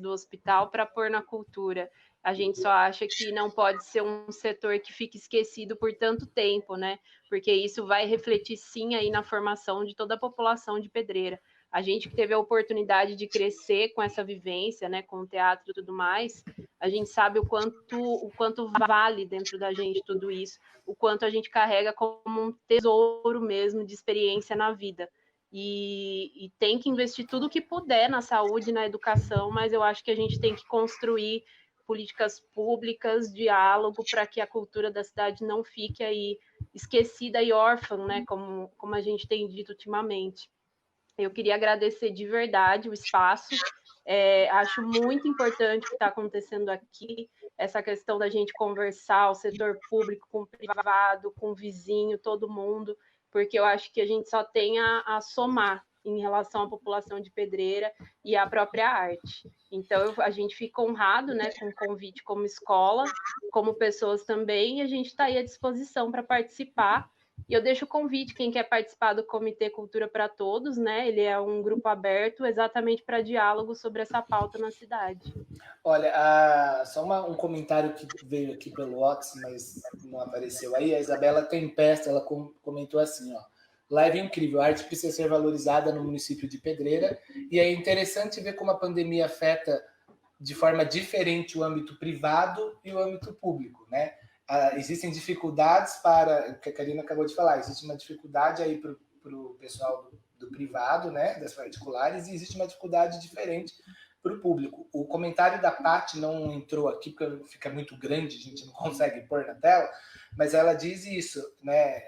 do hospital para pôr na cultura. A gente só acha que não pode ser um setor que fique esquecido por tanto tempo, né? Porque isso vai refletir sim aí na formação de toda a população de Pedreira. A gente que teve a oportunidade de crescer com essa vivência, né, com o teatro e tudo mais, a gente sabe o quanto vale dentro da gente tudo isso, o quanto a gente carrega como um tesouro mesmo de experiência na vida. E tem que investir tudo o que puder na saúde, na educação, mas eu acho que a gente tem que construir políticas públicas, diálogo, para que a cultura da cidade não fique aí esquecida e órfã, né, como a gente tem dito ultimamente. Eu queria agradecer de verdade o espaço. Acho muito importante o que está acontecendo aqui, essa questão da gente conversar, o setor público com o privado, com o vizinho, todo mundo, porque eu acho que a gente só tem a somar em relação à população de Pedreira e à própria arte. Então, a gente fica honrado, né, com o convite como escola, como pessoas também, e a gente está aí à disposição para participar. E eu deixo o convite, quem quer participar do Comitê Cultura para Todos, né? Ele é um grupo aberto exatamente para diálogo sobre essa pauta na cidade. Olha, só um comentário que veio aqui pelo Ox, mas não apareceu aí. A Isabela Tempesta, ela comentou assim, ó. Live incrível, a arte precisa ser valorizada no município de Pedreira, e é interessante ver como a pandemia afeta de forma diferente o âmbito privado e o âmbito público, né? Existem dificuldades para, o que a Karina acabou de falar, existe uma dificuldade aí para o pessoal do privado, né, das particulares, e existe uma dificuldade diferente para o público. O comentário da Paty não entrou aqui, porque fica muito grande, a gente não consegue pôr na tela, mas ela diz isso, né,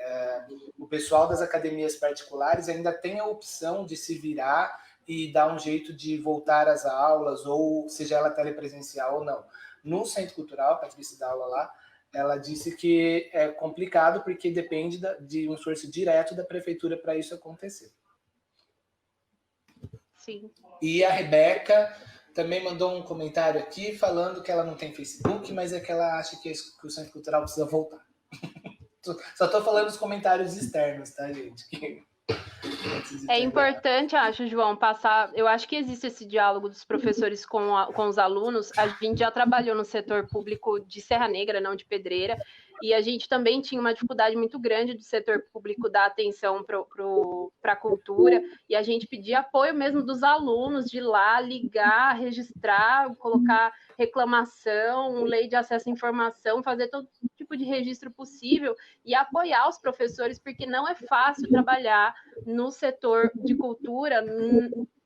o pessoal das academias particulares ainda tem a opção de se virar e dar um jeito de voltar às aulas, ou seja ela telepresencial ou não. No Centro Cultural, a Patrícia dá aula lá, ela disse que é complicado porque depende de um esforço direto da prefeitura para isso acontecer. Sim. E a Rebeca também mandou um comentário aqui falando que ela não tem Facebook, mas é que ela acha que o Centro Cultural precisa voltar. Só estou falando os comentários externos, tá, gente? É importante, acho, João, passar... Eu acho que existe esse diálogo dos professores com os alunos. A gente já trabalhou no setor público de Serra Negra, não de Pedreira, e a gente também tinha uma dificuldade muito grande do setor público dar atenção para a cultura, e a gente pedia apoio mesmo dos alunos de ir lá, ligar, registrar, colocar reclamação, lei de acesso à informação, fazer todo tipo de registro possível e apoiar os professores, porque não é fácil trabalhar no setor de cultura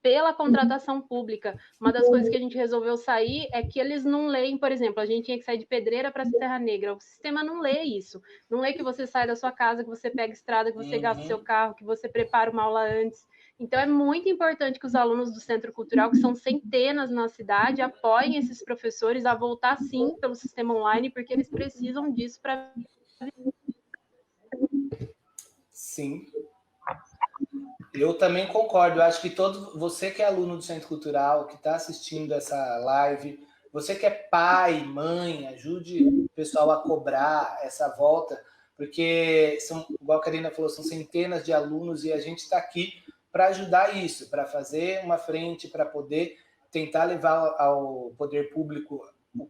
pela contratação pública. Uma das coisas que a gente resolveu sair é que eles não leem, por exemplo, a gente tinha que sair de Pedreira para Serra Negra. O sistema não lê isso. Não lê que você sai da sua casa, que você pega estrada, que você gasta seu carro, que você prepara uma aula antes. Então, é muito importante que os alunos do Centro Cultural, que são centenas na cidade, apoiem esses professores a voltar, sim, pelo sistema online, porque eles precisam disso para... Sim. Eu também concordo. Eu acho que você que é aluno do Centro Cultural, que está assistindo essa live, você que é pai, mãe, ajude o pessoal a cobrar essa volta, porque, igual a Karina falou, são centenas de alunos e a gente está aqui para ajudar isso, para fazer uma frente, para poder tentar levar ao poder público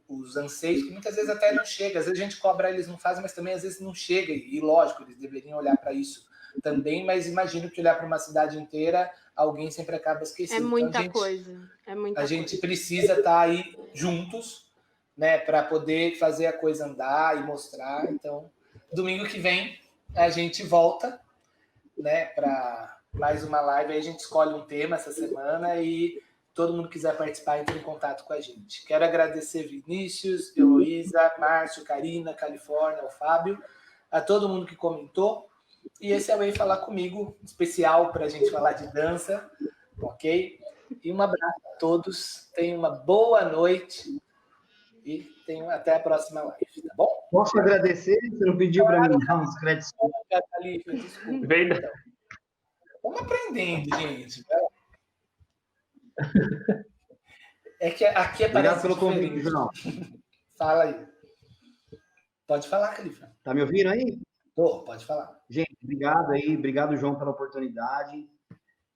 os anseios, que muitas vezes até não chega. Às vezes a gente cobra, eles não fazem, mas também às vezes não chega. E lógico, eles deveriam olhar para isso também, mas imagino que olhar para uma cidade inteira, alguém sempre acaba esquecendo. É muita coisa. A gente precisa estar aí juntos, né, para poder fazer a coisa andar e mostrar. Então, domingo que vem a gente volta, né, para mais uma live. Aí a gente escolhe um tema essa semana e todo mundo que quiser participar, entre em contato com a gente. Quero agradecer Vinícius, Heloísa, Márcio, Karina, Califórnia, o Fábio, a todo mundo que comentou. E esse é o Ei Falar Comigo, especial para a gente falar de dança, ok? E um abraço a todos, tenham uma boa noite e até a próxima live, tá bom? Posso agradecer? Você não pediu para mim dar uns créditos? Desculpa. Verdade. Vamos aprendendo, gente. É que aqui é Obrigado pelo convite, João. Fala aí. Pode falar, Califa. Tá me ouvindo aí? Pode falar. Gente, obrigado aí, obrigado, João, pela oportunidade,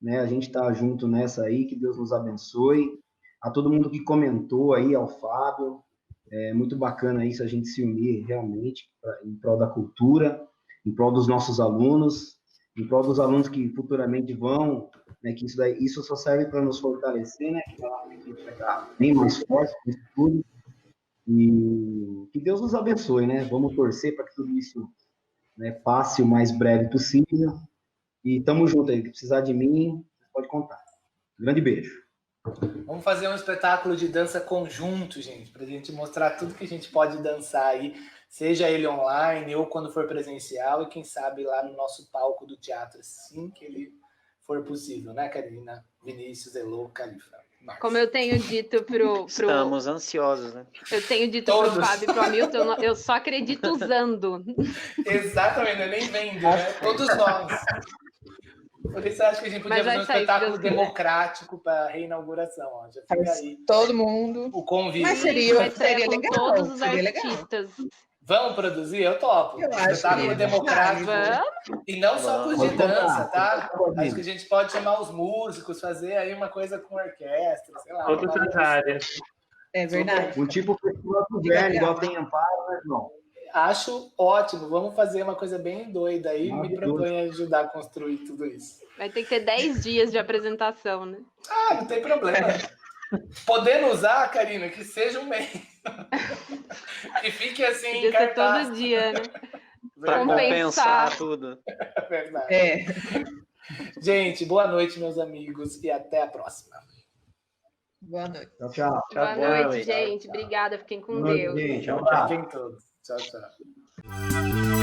né, a gente tá junto nessa aí, que Deus nos abençoe, a todo mundo que comentou aí, ao Fábio, é muito bacana isso, a gente se unir realmente em prol da cultura, em prol dos nossos alunos, em prol dos alunos que futuramente vão, né, que isso só serve para nos fortalecer, né, que a gente vai estar bem mais forte com isso tudo, e que Deus nos abençoe, né, vamos torcer para que tudo isso, né, passe o mais breve possível. E tamo junto aí. Se precisar de mim, pode contar. Grande beijo. Vamos fazer um espetáculo de dança conjunto, gente, pra gente mostrar tudo que a gente pode dançar aí, seja ele online ou quando for presencial, e quem sabe lá no nosso palco do teatro, assim que ele for possível, né, Karina, Vinícius, Elô, Califa. Como eu tenho dito pro... Estamos ansiosos, né? Eu tenho dito pro Fábio e pro Hamilton, eu só acredito usando. Exatamente, nem vendo, né? Todos nós. Por isso acho que a gente podia fazer um espetáculo democrático para a reinauguração. Ó. Já fica aí. Todo mundo. O convite. Mas seria legal. Todos os seria artistas. Legal. Vamos produzir? Eu topo. Eu acho espetáculo democrático. E não só com de dança, tá? Acho que a gente pode chamar os músicos, fazer aí uma coisa com orquestra, sei lá. Outras áreas. É verdade. Um tipo festival do velho, igual tem Amparo, né, João? Acho ótimo. Vamos fazer uma coisa bem doida aí. Me proponho ajudar a construir tudo isso. Vai ter que ter 10 dias de apresentação, né? Ah, não tem problema. Podendo usar, Karina, que seja um mês. Que fique assim Podia em cartaz. todo dia, né? Para compensar tudo. Verdade. É. Gente, boa noite, meus amigos, e até a próxima. Boa noite. Tchau. Boa noite, gente. Obrigada. Fiquem com Deus. Gente, um abraço. Fiquem todos. Tchau, tchau.